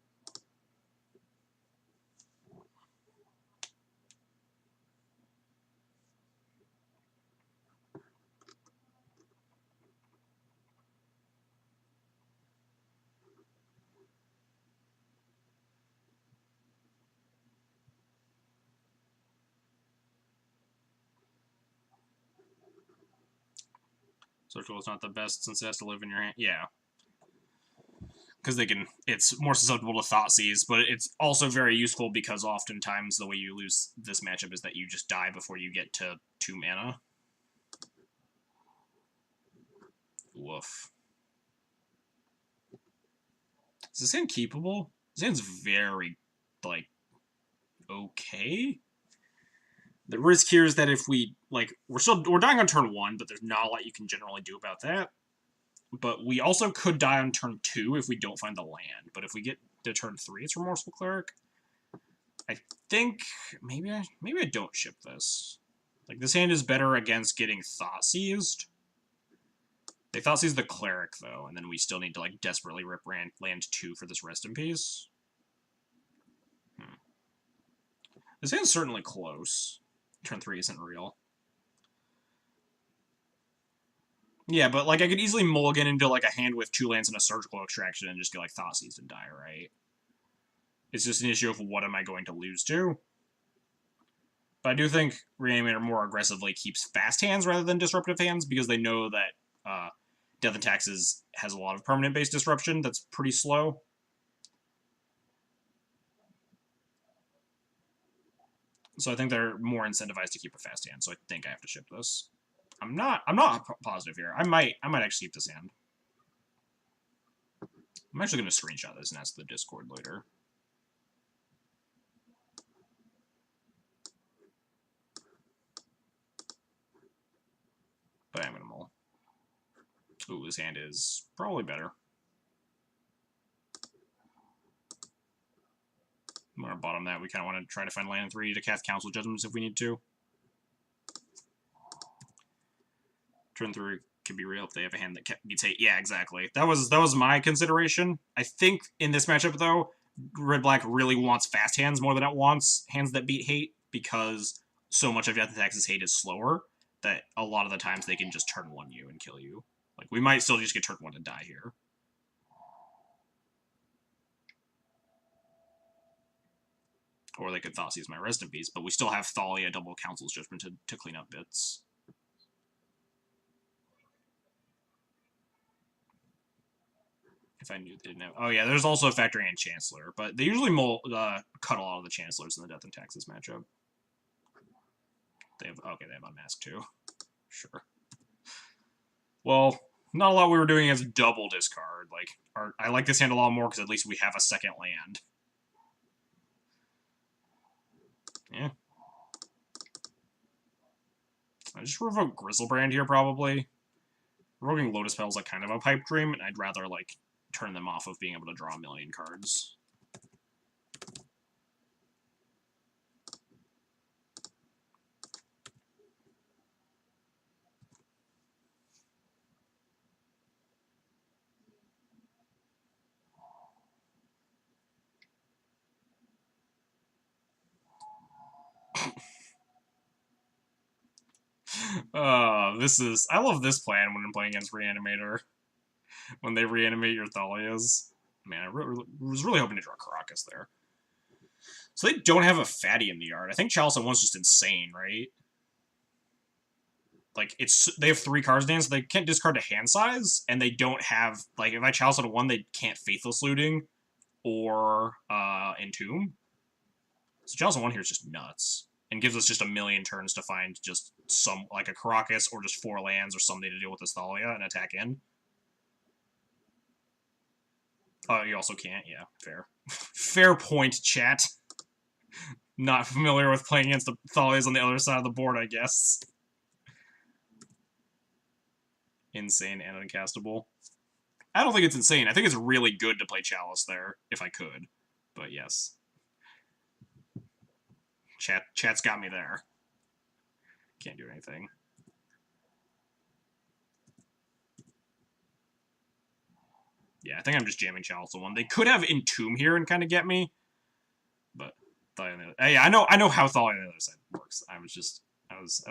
Speaker 1: Social is not the best since it has to live in your hand. Yeah. Because it's more susceptible to Thoughtseize, but it's also very useful because oftentimes the way you lose this matchup is that you just die before you get to 2 mana. Woof. Is this hand keepable? This hand's very, like, okay. The risk here is that if we, like, we're dying on turn 1, but there's not a lot you can generally do about that. But we also could die on turn 2 if we don't find the land. But if we get to turn 3, it's Remorseful Cleric. I think maybe I don't ship this. Like, this hand is better against getting Thoughtseized. They Thoughtseized the Cleric, though, and then we still need to, like, desperately rip land 2 for this Rest in Peace. This hand's certainly close. Turn 3 isn't real. Yeah, but, like, I could easily mulligan into, like, a hand with 2 lands and a Surgical Extraction and just get, like, Thoughtseized and die, right? It's just an issue of what am I going to lose to. But I do think Reanimator more aggressively keeps fast hands rather than disruptive hands, because they know that Death and Taxes has a lot of permanent-based disruption that's pretty slow. So I think they're more incentivized to keep a fast hand, so I think I have to ship this. I'm not positive here. I might actually keep this hand. I'm actually going to screenshot this and ask the Discord later. But I'm going to mull. Ooh, this hand is probably better. I'm going to bottom that. We kind of want to try to find land in 3 to cast Council Judgments if we need to. Turn 3 could be real if they have a hand that beats hate. Yeah, exactly. That was my consideration. I think in this matchup, though, red-black really wants fast hands more than it wants hands that beat hate, because so much of Death and Taxes hate is slower that a lot of the times they can just turn 1 you and kill you. Like, we might still just get turn 1 and die here. Or they could Thoughtseize my Rest in Peace, but we still have Thalia double Council's Judgment to clean up bits. If I knew they didn't have... Oh yeah, there's also a factoring in Chancellor, but they usually cut a lot of the Chancellors in the Death and Taxes matchup. They have... Okay, they have Unmasked too. Sure. Well, not a lot we were doing as double discard. Like, I like this hand a lot more because at least we have a second land. Yeah. I just revoke Grizzlebrand here, probably. Roguing Lotus Petal is like kind of a pipe dream, and I'd rather like turn them off of being able to draw a million cards. I love this plan when I'm playing against Reanimator. When they reanimate your Thalias. Man, I was really hoping to draw Caracas there. So they don't have a fatty in the yard. I think Chalice at 1's just insane, right? Like, they have 3 cards in, so they can't discard a hand size, and they don't have, like, if I Chalice at a 1, they can't Faithless Looting or Entomb. So Chalice at 1 here is just nuts. And gives us just a million turns to find just some, like a Caracas or just 4 lands or something to deal with this Thalia and attack in. Oh, you also can't? Yeah, fair. Fair point, chat. Not familiar with playing against the Thalias on the other side of the board, I guess. Insane and uncastable. I don't think it's insane. I think it's really good to play Chalice there, if I could. But yes. Chat's got me there. Can't do anything. Yeah, I think I'm just jamming Chalice at 1. They could have Entomb here and kind of get me. But Thalia on the other, yeah, I know how Thalia on the other side works. I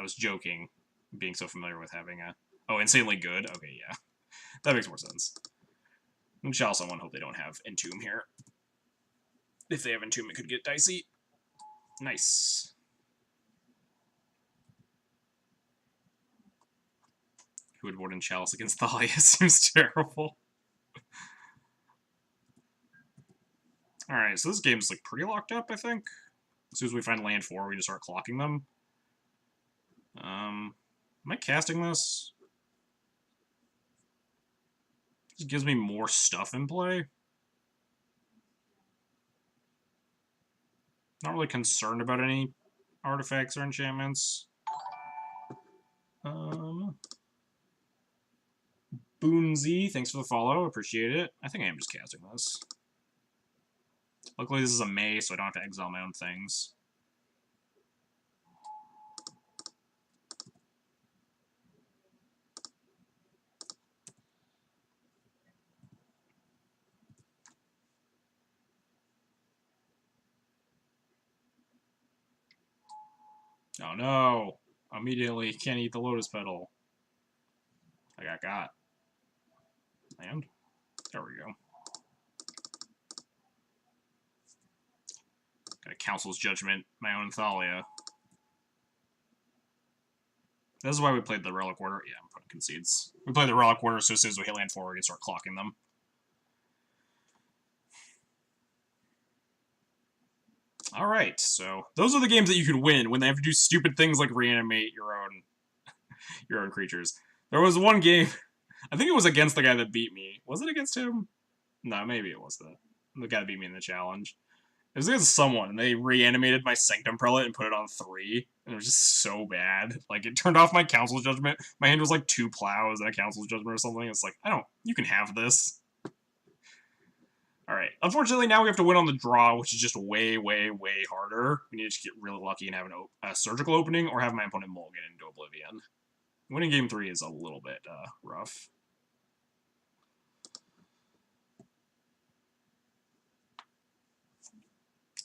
Speaker 1: was joking, being so familiar with having a insanely good. Okay, yeah. That makes more sense. And Chalice on 1, hope they don't have Entomb here. If they have Entomb, it could get dicey. Nice. Who would Warden Chalice against Thalia? Seems terrible. Alright, so this game's like pretty locked up, I think. As soon as we find land 4, we just start clocking them. Am I casting this? Just gives me more stuff in play. Not really concerned about any artifacts or enchantments. Boonsy, thanks for the follow. Appreciate it. I think I am just casting this. Luckily, this is a May, so I don't have to exile my own things. Oh no! Immediately can't eat the Lotus Petal. I got. Land? There we go. Got a Council's Judgment, my own Thalia. This is why we played the Relic Order. Yeah, I'm putting concedes. We played the Relic Order, so as soon as we hit land 4, we can start clocking them. Alright, so those are the games that you could win when they have to do stupid things like reanimate your own creatures. There was one game, I think it was against the guy that beat me. Was it against him? No, maybe it was the guy that beat me in the challenge. It was against someone, and they reanimated my Sanctum Prelate and put it on 3, and it was just so bad. Like, it turned off my Council's Judgment. My hand was like 2 plows and a Council's Judgment or something. It's like, you can have this. Alright, unfortunately now we have to win on the draw, which is just way, way, way harder. We need to get really lucky and have a surgical opening, or have my opponent mulligan into Oblivion. Winning game 3 is a little bit rough.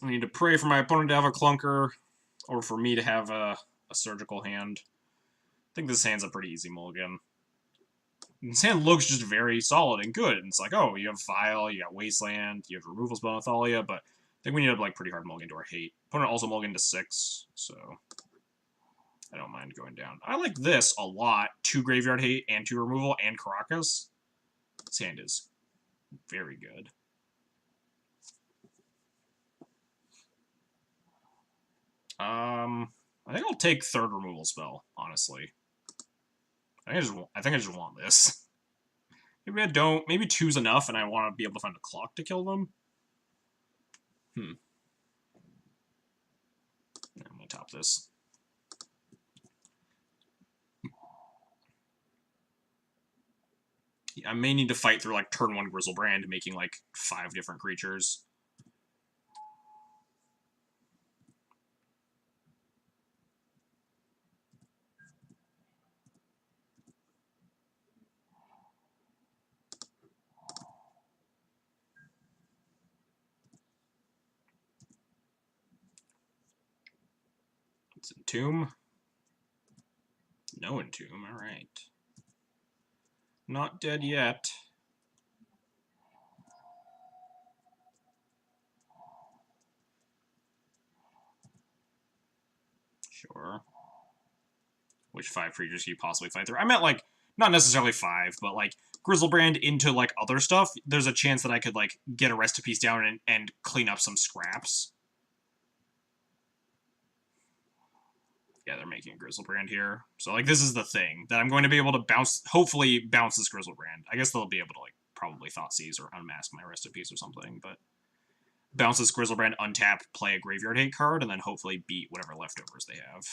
Speaker 1: I need to pray for my opponent to have a clunker, or for me to have a surgical hand. I think this hand's a pretty easy mulligan. This hand looks just very solid and good. And it's like, oh, you have File, you got Wasteland, you have Removal Spell with Thalia, but I think we need to like pretty hard mulligan to our hate. Opponent also mulligan to 6, so I don't mind going down. I like this a lot. 2 Graveyard Hate and 2 Removal and Caracas. This hand is very good. I think I'll take 3rd Removal Spell, honestly. I think I just want this. Maybe I don't. Maybe 2's enough, and I want to be able to find a clock to kill them. I'm gonna top this. I may need to fight through, like, turn 1 Grizzlebrand, making, like, 5 different creatures. It's Entomb. No Entomb, alright. Not dead yet. Sure. Which 5 creatures can you possibly fight through? I meant, like, not necessarily 5, but, like, Grizzlebrand into, like, other stuff. There's a chance that I could, like, get a Rest Piece down and clean up some scraps. Yeah, they're making a Grizzlebrand here. So, like, this is the thing. That I'm going to be able to bounce, hopefully bounce this Grizzlebrand. I guess they'll be able to, like, probably Thoughtseize or unmask my Rest Piece or something, but bounce this Grizzlebrand, untap, play a Graveyard Hate card, and then hopefully beat whatever leftovers they have.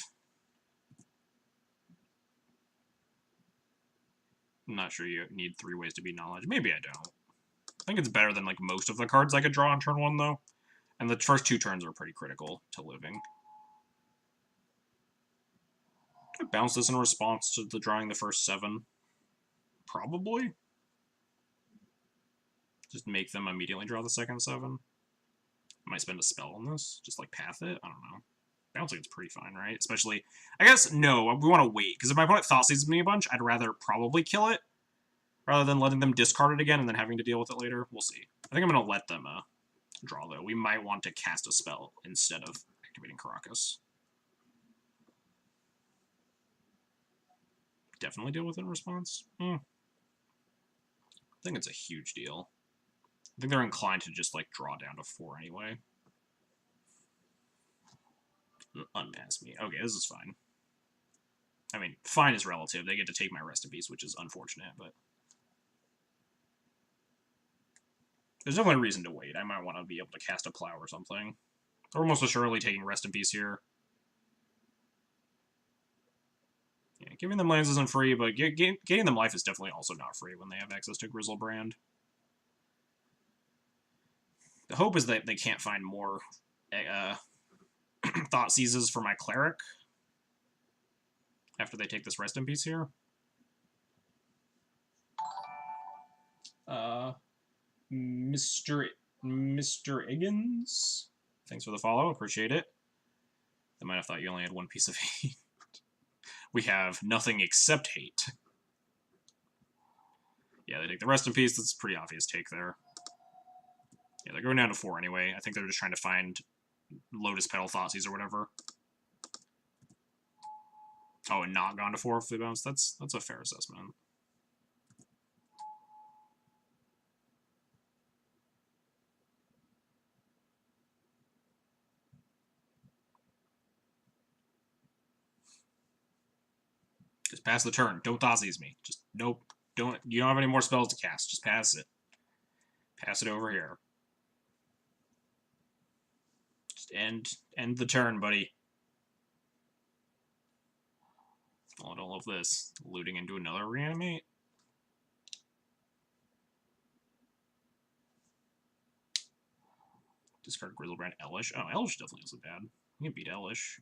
Speaker 1: I'm not sure you need 3 ways to beat Knowledge. Maybe I don't. I think it's better than, like, most of the cards I could draw on turn 1, though. And the first 2 turns are pretty critical to living. I bounce this in response to the drawing the first 7. Probably. Just make them immediately draw the second 7. I might spend a spell on this. Just, like, path it. I don't know. Bouncing is pretty fine, right? Especially, I guess, no, we want to wait. Because if my opponent Thoughtseizes me a bunch, I'd rather probably kill it. Rather than letting them discard it again and then having to deal with it later. We'll see. I think I'm going to let them draw, though. We might want to cast a spell instead of activating Caracas. Definitely deal with it in response? I think it's a huge deal. I think they're inclined to just, like, draw down to 4 anyway. Unmask me. Okay, this is fine. I mean, fine is relative. They get to take my Rest Piece, which is unfortunate, but there's definitely a reason to wait. I might want to be able to cast a Plow or something. They're almost assuredly taking Rest Piece here. Yeah, giving them lands isn't free, but getting them life is definitely also not free when they have access to Grizzlebrand. The hope is that they can't find more Thoughtseizes for my Cleric after they take this Rest in Peace here. Mr. Higgins, thanks for the follow. Appreciate it. They might have thought you only had 1 piece of hate. We have nothing except hate. Yeah, they take the Rest in Peace. That's a pretty obvious take there. Yeah, they're going down to 4 anyway. I think they're just trying to find Lotus Petal Thoughtseize or whatever. Oh, and not gone to 4 if they bounce. That's a fair assessment. Just pass the turn. Don't Thoughtseize me. Just nope. Don't. You don't have any more spells to cast. Just pass it. Pass it over here. Just end the turn, buddy. Oh, I don't love this. Looting into another Reanimate. Discard Grizzlebrand Elish. Oh, Elish definitely isn't bad. You can beat Elish.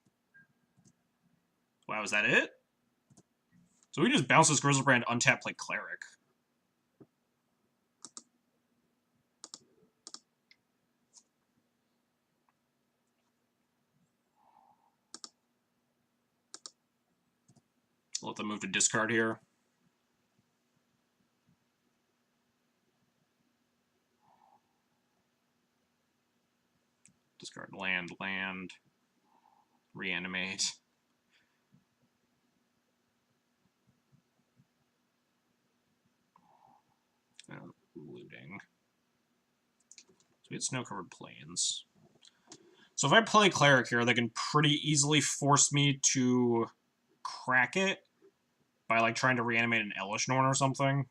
Speaker 1: Wow, is that it? So we just bounce this Grizzlebrand, untap, play Cleric. Let them move to discard here. Discard land, reanimate. Looting. So we had snow-covered plains. So if I play Cleric here, they can pretty easily force me to crack it by, like, trying to reanimate an Elish Norn or something.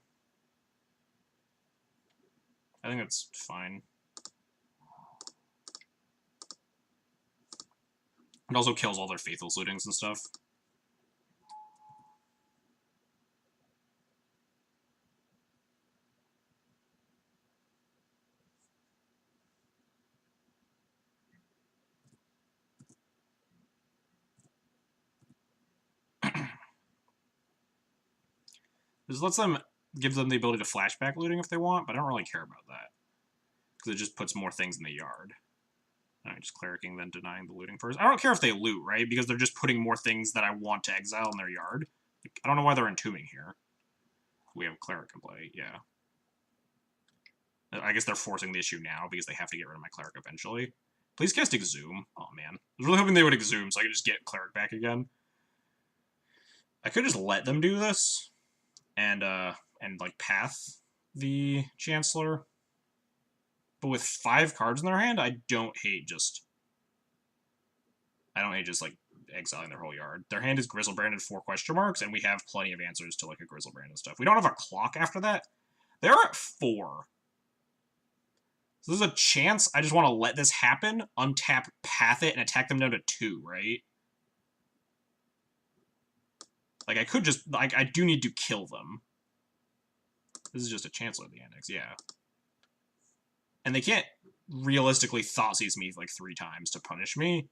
Speaker 1: I think that's fine. It also kills all their Faithless Lootings and stuff. This lets them give them the ability to flashback looting if they want, but I don't really care about that because it just puts more things in the yard. Alright, just clericking, then denying the looting first. I don't care if they loot, right? Because they're just putting more things that I want to exile in their yard. Like, I don't know why they're entombing here. We have cleric in play, yeah. I guess they're forcing the issue now because they have to get rid of my cleric eventually. Please cast Exhume. Oh, man. I was really hoping they would Exhume so I could just get cleric back again. I could just let them do this and like, path the Chancellor. But with 5 cards in their hand, I don't hate just, like, exiling their whole yard. Their hand is Grizzlebranded 4 question marks, and we have plenty of answers to, like, a Grizzlebrand and stuff. We don't have a clock after that. They're at 4. So there's a chance I just want to let this happen, untap, path it, and attack them down to 2, right? Like, I could just, like, I do need to kill them. This is just a Chancellor of the Annex, yeah. And they can't realistically Thoughtseize me, like, 3 times to punish me.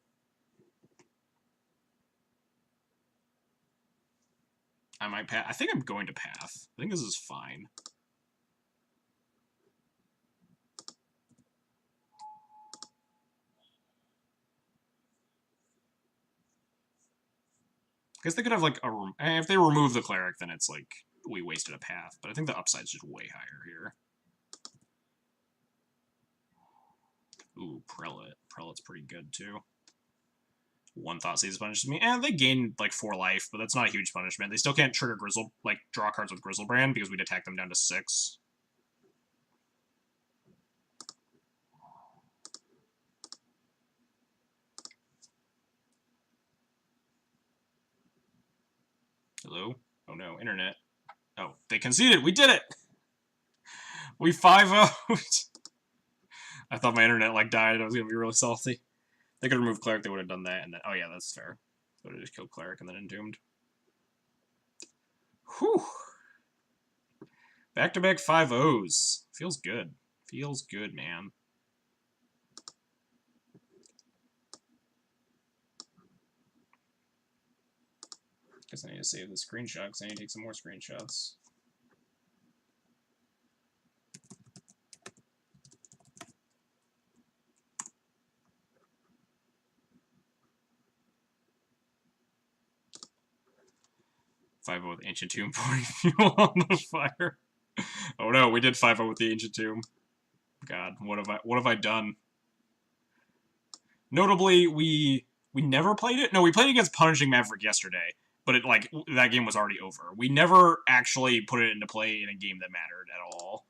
Speaker 1: I might path. I think I'm going to path. I think this is fine. I guess they could have, like, if they remove the cleric, then it's, like, we wasted a path. But I think the upside's just way higher here. Ooh, Prelate. Prelate's pretty good, too. 1 Thoughtseize punishes me. And they gain, like, 4 life, but that's not a huge punishment. They still can't trigger draw cards with Grizzlebrand because we'd attack them down to 6. Hello? Oh no, internet. Oh, they conceded! We did it! We 5-0'd! I thought my internet, like, died and I was gonna be really salty. They could remove Cleric, they would have done that, and then... Oh yeah, that's fair. They would have just killed Cleric and then Entombed. Whew! Back-to-back 5-0s. Feels good. Feels good, man. Guess I need to save the screenshot, because I need to take some more screenshots. Five-0 with Ancient Tomb pouring fuel on the fire. Oh no, we did 5-0 with the Ancient Tomb. God, what have I done? Notably, we never played it. No, we played against Punishing Maverick yesterday, but that game was already over. We never actually put it into play in a game that mattered at all.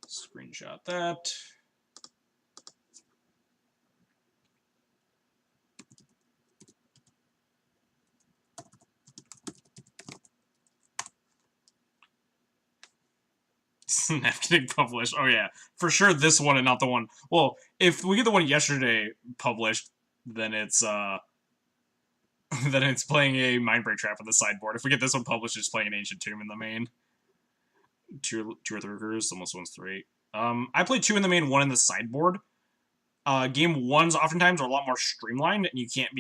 Speaker 1: Screenshot that. Snap getting published. Oh yeah, for sure this one and not the one. Well, if we get the one yesterday published, then it's then it's playing a Mindbreak Trap on the sideboard. If we get this one published, it's playing an Ancient Tomb in the main. Two or 3 recruiters, almost one's 3. I play 2 in the main, 1 in the sideboard. Game 1s oftentimes are a lot more streamlined, and you can't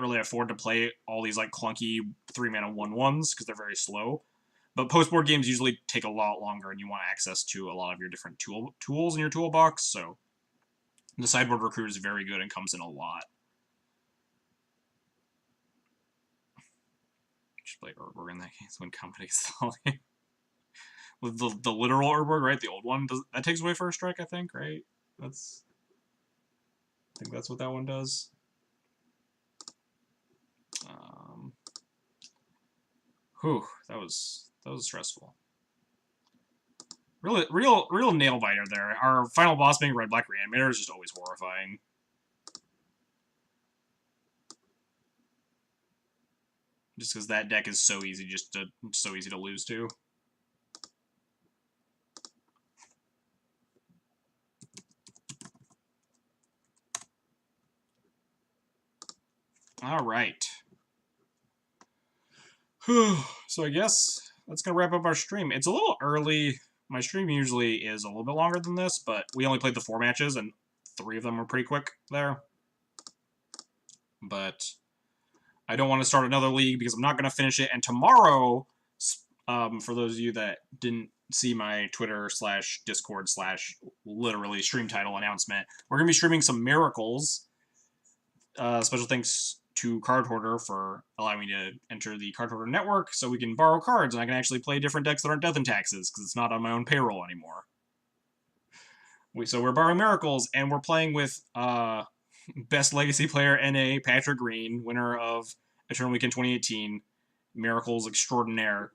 Speaker 1: really afford to play all these like clunky 3-mana 1/1s because they're very slow. But post-board games usually take a lot longer, and you want access to a lot of your different tools in your toolbox, so the sideboard recruit is very good and comes in a lot. Just play Urborg in that case when company selling. With the literal Urborg, right? The old one, that takes away first strike, I think, right? I think that's what that one does. Whew, that was stressful. Real nail biter there. Our final boss being Red Black Reanimator is just always horrifying. Just because that deck is so easy, so easy to lose to. All right. So I guess that's going to wrap up our stream. It's a little early. my stream usually is a little bit longer than this, but we only played the 4 matches, and 3 of them were pretty quick there. But I don't want to start another league because I'm not going to finish it. And tomorrow, for those of you that didn't see my Twitter / Discord / literally stream title announcement, we're going to be streaming some Miracles. Special thanks to Card Hoarder for allowing me to enter the Card Hoarder network so we can borrow cards and I can actually play different decks that aren't Death and Taxes because it's not on my own payroll anymore. So we're borrowing Miracles and we're playing with Best Legacy Player NA Patrick Green, winner of Eternal Weekend 2018, Miracles Extraordinaire.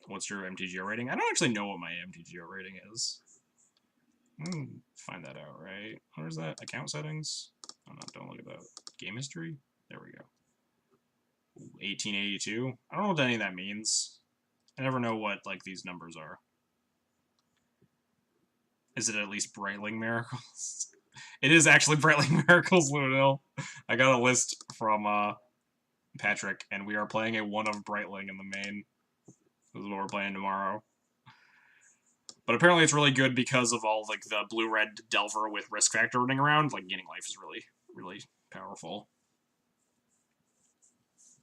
Speaker 1: What's your MTGO rating? I don't actually know what my MTGO rating is. Find that out, right? Where's that? Account settings? Oh no, don't look at that. Game history? There we go. 1882? I don't know what any of that means. I never know what, like, these numbers are. Is it at least Brightling Miracles? It is actually Brightling Miracles, Lunadil. I got a list from Patrick, and we are playing a 1 of Brightling in the main. This is what we're playing tomorrow. But apparently it's really good because of all like the blue-red Delver with risk factor running around. Like, gaining life is really, really powerful.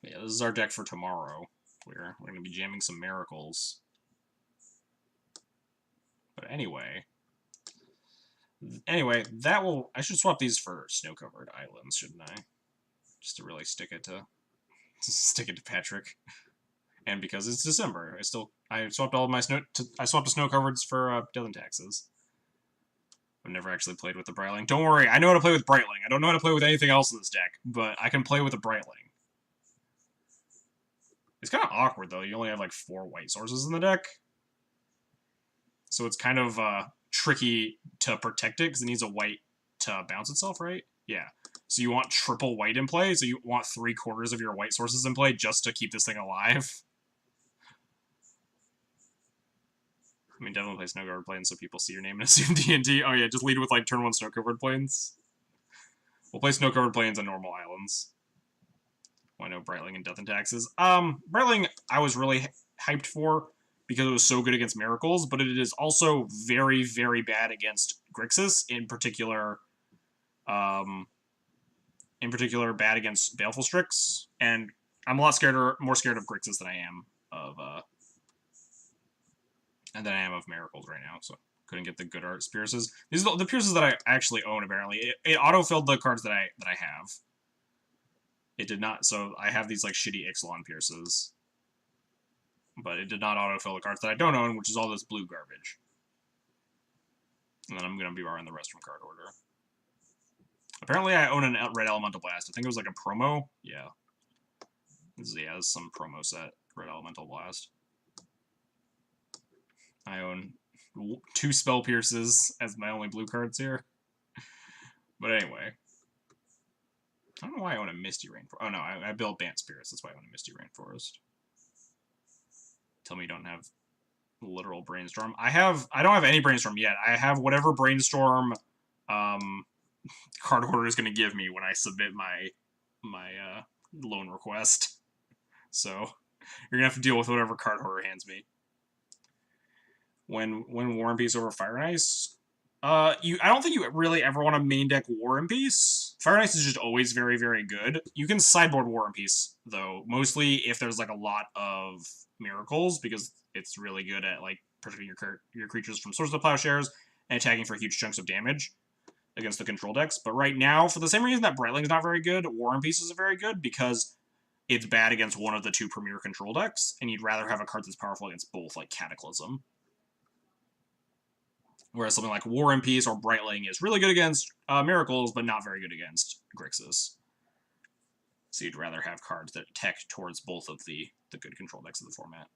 Speaker 1: Yeah, this is our deck for tomorrow. We're going to be jamming some Miracles. But anyway, that will... I should swap these for snow-covered islands, shouldn't I? Just to really stick it to Patrick. And because it's December, I swapped all of my I swapped the snow covers for Death and Taxes. I've never actually played with the Brightling. Don't worry, I know how to play with Brightling. I don't know how to play with anything else in this deck, but I can play with a Brightling. It's kind of awkward though. You only have like 4 white sources in the deck, so it's kind of tricky to protect it because it needs a white to bounce itself, right? Yeah. So you want triple white in play. So you want 3/4 of your white sources in play just to keep this thing alive. I mean, definitely play snow-covered plains so people see your name and assume D&D. Oh yeah, just lead with like turn 1 snow-covered plains. We'll play snow-covered plains on normal islands. Well, I know Brightling and Death and Taxes. Brightling I was really hyped for because it was so good against Miracles, but it is also very, very bad against Grixis, in particular bad against Baleful Strix, and I'm a lot more scared of Grixis than I am of Miracles right now, so couldn't get the good art Pierces. These are the Pierces that I actually own, apparently. It auto-filled the cards that I have. It did not, so I have these like shitty Ixalan Pierces. But it did not autofill the cards that I don't own, which is all this blue garbage. And then I'm going to be borrowing the rest from Card Order. Apparently I own a Red Elemental Blast. I think it was like a promo. Yeah. This is some promo set. Red Elemental Blast. I own 2 Spell Pierces as my only blue cards here. But anyway. I don't know why I own a Misty Rainforest. Oh no, I built Bant Spirits. That's why I own a Misty Rainforest. Tell me you don't have literal Brainstorm. I don't have any Brainstorm yet. I have whatever Brainstorm Card Order is going to give me when I submit my loan request. So you're going to have to deal with whatever Card Order hands me. When War and Peace over Fire and Ice, I don't think you really ever want to main deck War and Peace. Fire and Ice is just always very, very good. You can sideboard War and Peace, though, mostly if there's like a lot of Miracles, because it's really good at like protecting your creatures from Swords of Plowshares and attacking for huge chunks of damage against the control decks. But right now, for the same reason that Brightling is not very good, War and Peace is very good because it's bad against one of the 2 premier control decks, and you'd rather have a card that's powerful against both, like Cataclysm. Whereas something like War and Peace or Brightling is really good against Miracles, but not very good against Grixis. So you'd rather have cards that tech towards both of the good control decks of the format.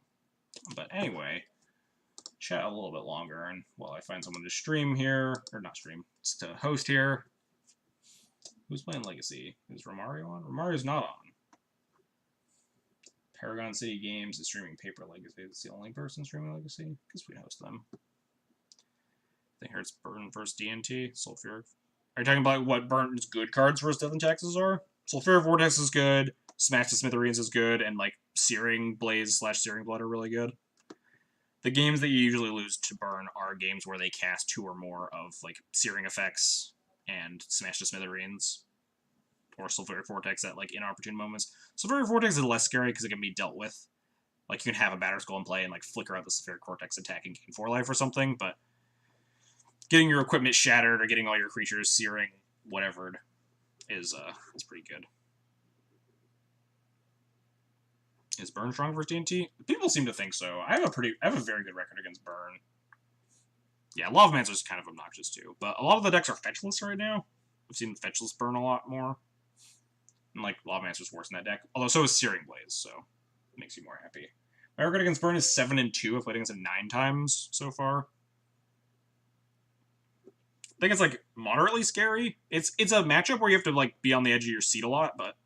Speaker 1: But anyway, chat a little bit longer, and while I find someone to stream here, or not stream, it's to host here. Who's playing Legacy? Is Romario on? Romario's not on. Paragon City Games is streaming Paper Legacy. It's the only person streaming Legacy. Because we host them. I think it's Burn versus D&T. Sulfuric. Are you talking about what Burn's good cards versus Death and Taxes are? Sulfuric Vortex is good. Smash to Smithereens is good. And like Searing Blaze / Searing Blood are really good. The games that you usually lose to burn are games where they cast 2 or more of like searing effects and smash to smithereens, or sulfuric vortex at like inopportune moments. Sulfuric vortex is less scary because it can be dealt with. Like you can have a batter skull in play and like flicker out the sulfuric vortex attack and gain 4 life or something, but getting your equipment shattered or getting all your creatures searing whatever is pretty good. Is Burn strong versus D&T? People seem to think so. I have a very good record against Burn. Yeah, Lavamancer is kind of obnoxious too, but a lot of the decks are fetchless right now. I've seen fetchless burn a lot more. And like Lavamancer's worse in that deck. Although so is Searing Blaze, so it makes you more happy. My record against Burn is 7-2. I've played against it 9 times so far. I think it's like moderately scary. It's a matchup where you have to like be on the edge of your seat a lot, but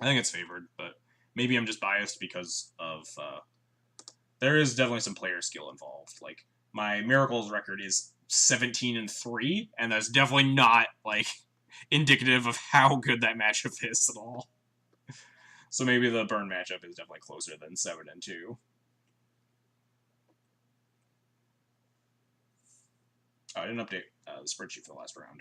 Speaker 1: I think it's favored. But maybe I'm just biased because of there is definitely some player skill involved. Like my Miracles record is 17-3, and that's definitely not like indicative of how good that matchup is at all. So maybe the Burn matchup is definitely closer than 7-2. Oh, I didn't update the spreadsheet for the last round.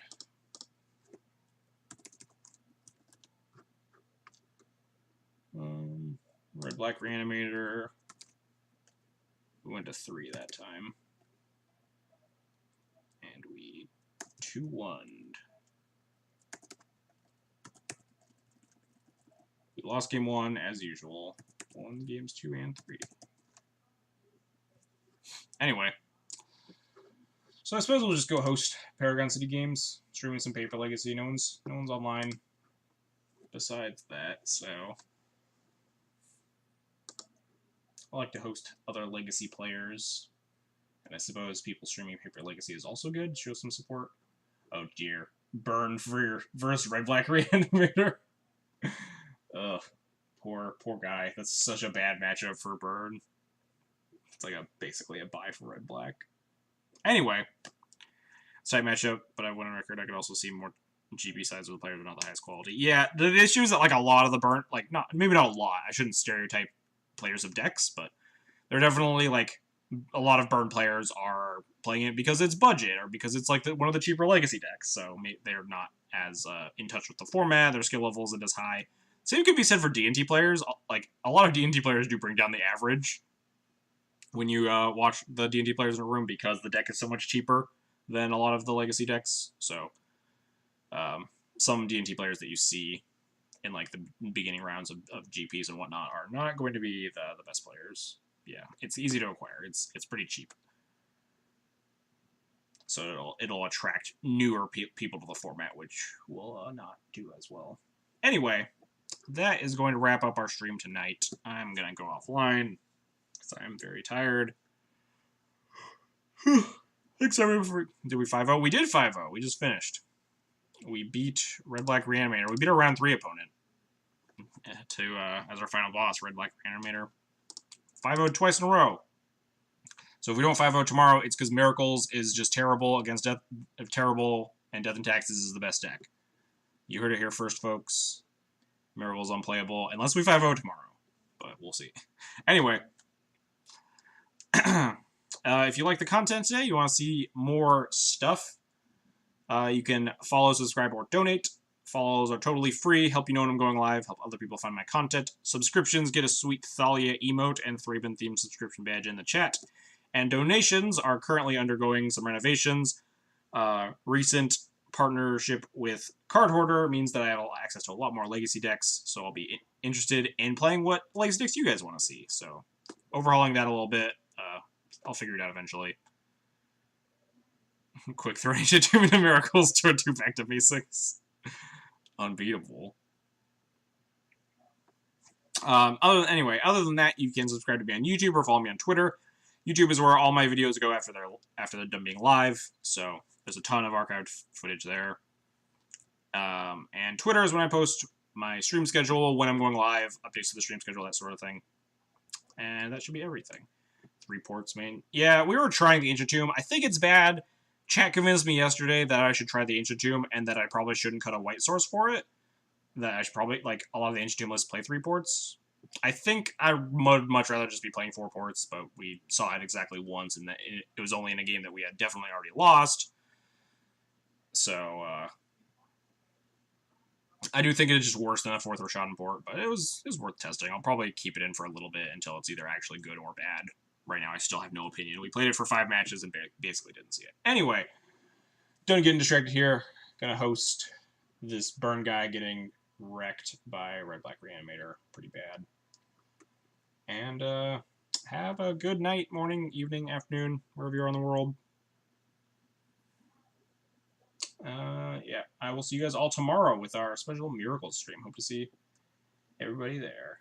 Speaker 1: Red-Black Reanimator. We went to 3 that time. And we 2-1'd. We lost game 1, as usual. Won games 2 and 3. Anyway. So I suppose we'll just go host Paragon City games, streaming some Paper Legacy. No one's online besides that, so I like to host other Legacy players. And I suppose people streaming Paper Legacy is also good. Show some support. Oh dear. Burn versus Red-Black Reanimator. Ugh. Poor guy. That's such a bad matchup for Burn. It's like basically a bye for Red-Black. Anyway, side matchup, but I went on record. I could also see more GP sides of the players, but not the highest quality. Yeah, the issue is that like a lot of the Burn, like maybe not a lot. I shouldn't stereotype players of decks, but they're definitely like a lot of Burn players are playing it because it's budget or because it's like one of the cheaper Legacy decks. So they're not as in touch with the format. Their skill level isn't as high. Same could be said for D&T players. Like a lot of D&T players do bring down the average when you watch the D&T players in a room because the deck is so much cheaper than a lot of the Legacy decks. So some D&T players that you see in like the beginning rounds of GPs and whatnot are not going to be the best players. Yeah, it's easy to acquire. It's pretty cheap. So it'll attract newer people to the format, which will not do as well. Anyway, that is going to wrap up our stream tonight. I'm going to go offline because I am very tired. Thanks everyone for... Did we 5-0? We did 5-0. We just finished. We beat Red-Black Reanimator. We beat our round 3 opponent as our final boss, Red-Black Reanimator. 5-0 twice in a row. So if we don't 5-0 tomorrow, it's because Miracles is just terrible against Death, terrible, and Death and Taxes is the best deck. You heard it here first, folks. Miracles unplayable, unless we 5-0 tomorrow. But we'll see. Anyway. If you like the content today, you want to see more stuff, you can follow, subscribe, or donate. Follows are totally free, help you know when I'm going live, help other people find my content. Subscriptions get a sweet Thalia emote and Thraben themed subscription badge in the chat. And donations are currently undergoing some renovations. Recent partnership with Card Hoarder means that I have access to a lot more Legacy decks, so I'll be interested in playing what Legacy decks you guys want to see. So, overhauling that a little bit, I'll figure it out eventually. Quick throw into Too Many Miracles to a 2 back to basics. Unbeatable. Other than that, you can subscribe to me on YouTube or follow me on Twitter. YouTube is where all my videos go after they're done being live, so there's a ton of archived footage there. And Twitter is when I post my stream schedule, when I'm going live, updates to the stream schedule, that sort of thing. And that should be everything. 3 ports main. Yeah, we were trying the Ancient Tomb. I think it's bad. Chat convinced me yesterday that I should try the Ancient Tomb and that I probably shouldn't cut a white source for it. That I should probably, like, a lot of the Ancient Tomb lists play 3 ports. I think I would much rather just be playing 4 ports, but we saw it exactly once, and that it was only in a game that we had definitely already lost. So, I do think it's just worse than a 4th Rashadan port, but it was worth testing. I'll probably keep it in for a little bit until it's either actually good or bad. Right now, I still have no opinion. We played it for 5 matches and basically didn't see it. Anyway, don't get distracted here. Gonna host this burn guy getting wrecked by Red Black Reanimator. Pretty bad. And have a good night, morning, evening, afternoon, wherever you are in the world. Yeah, I will see you guys all tomorrow with our special Miracles stream. Hope to see everybody there.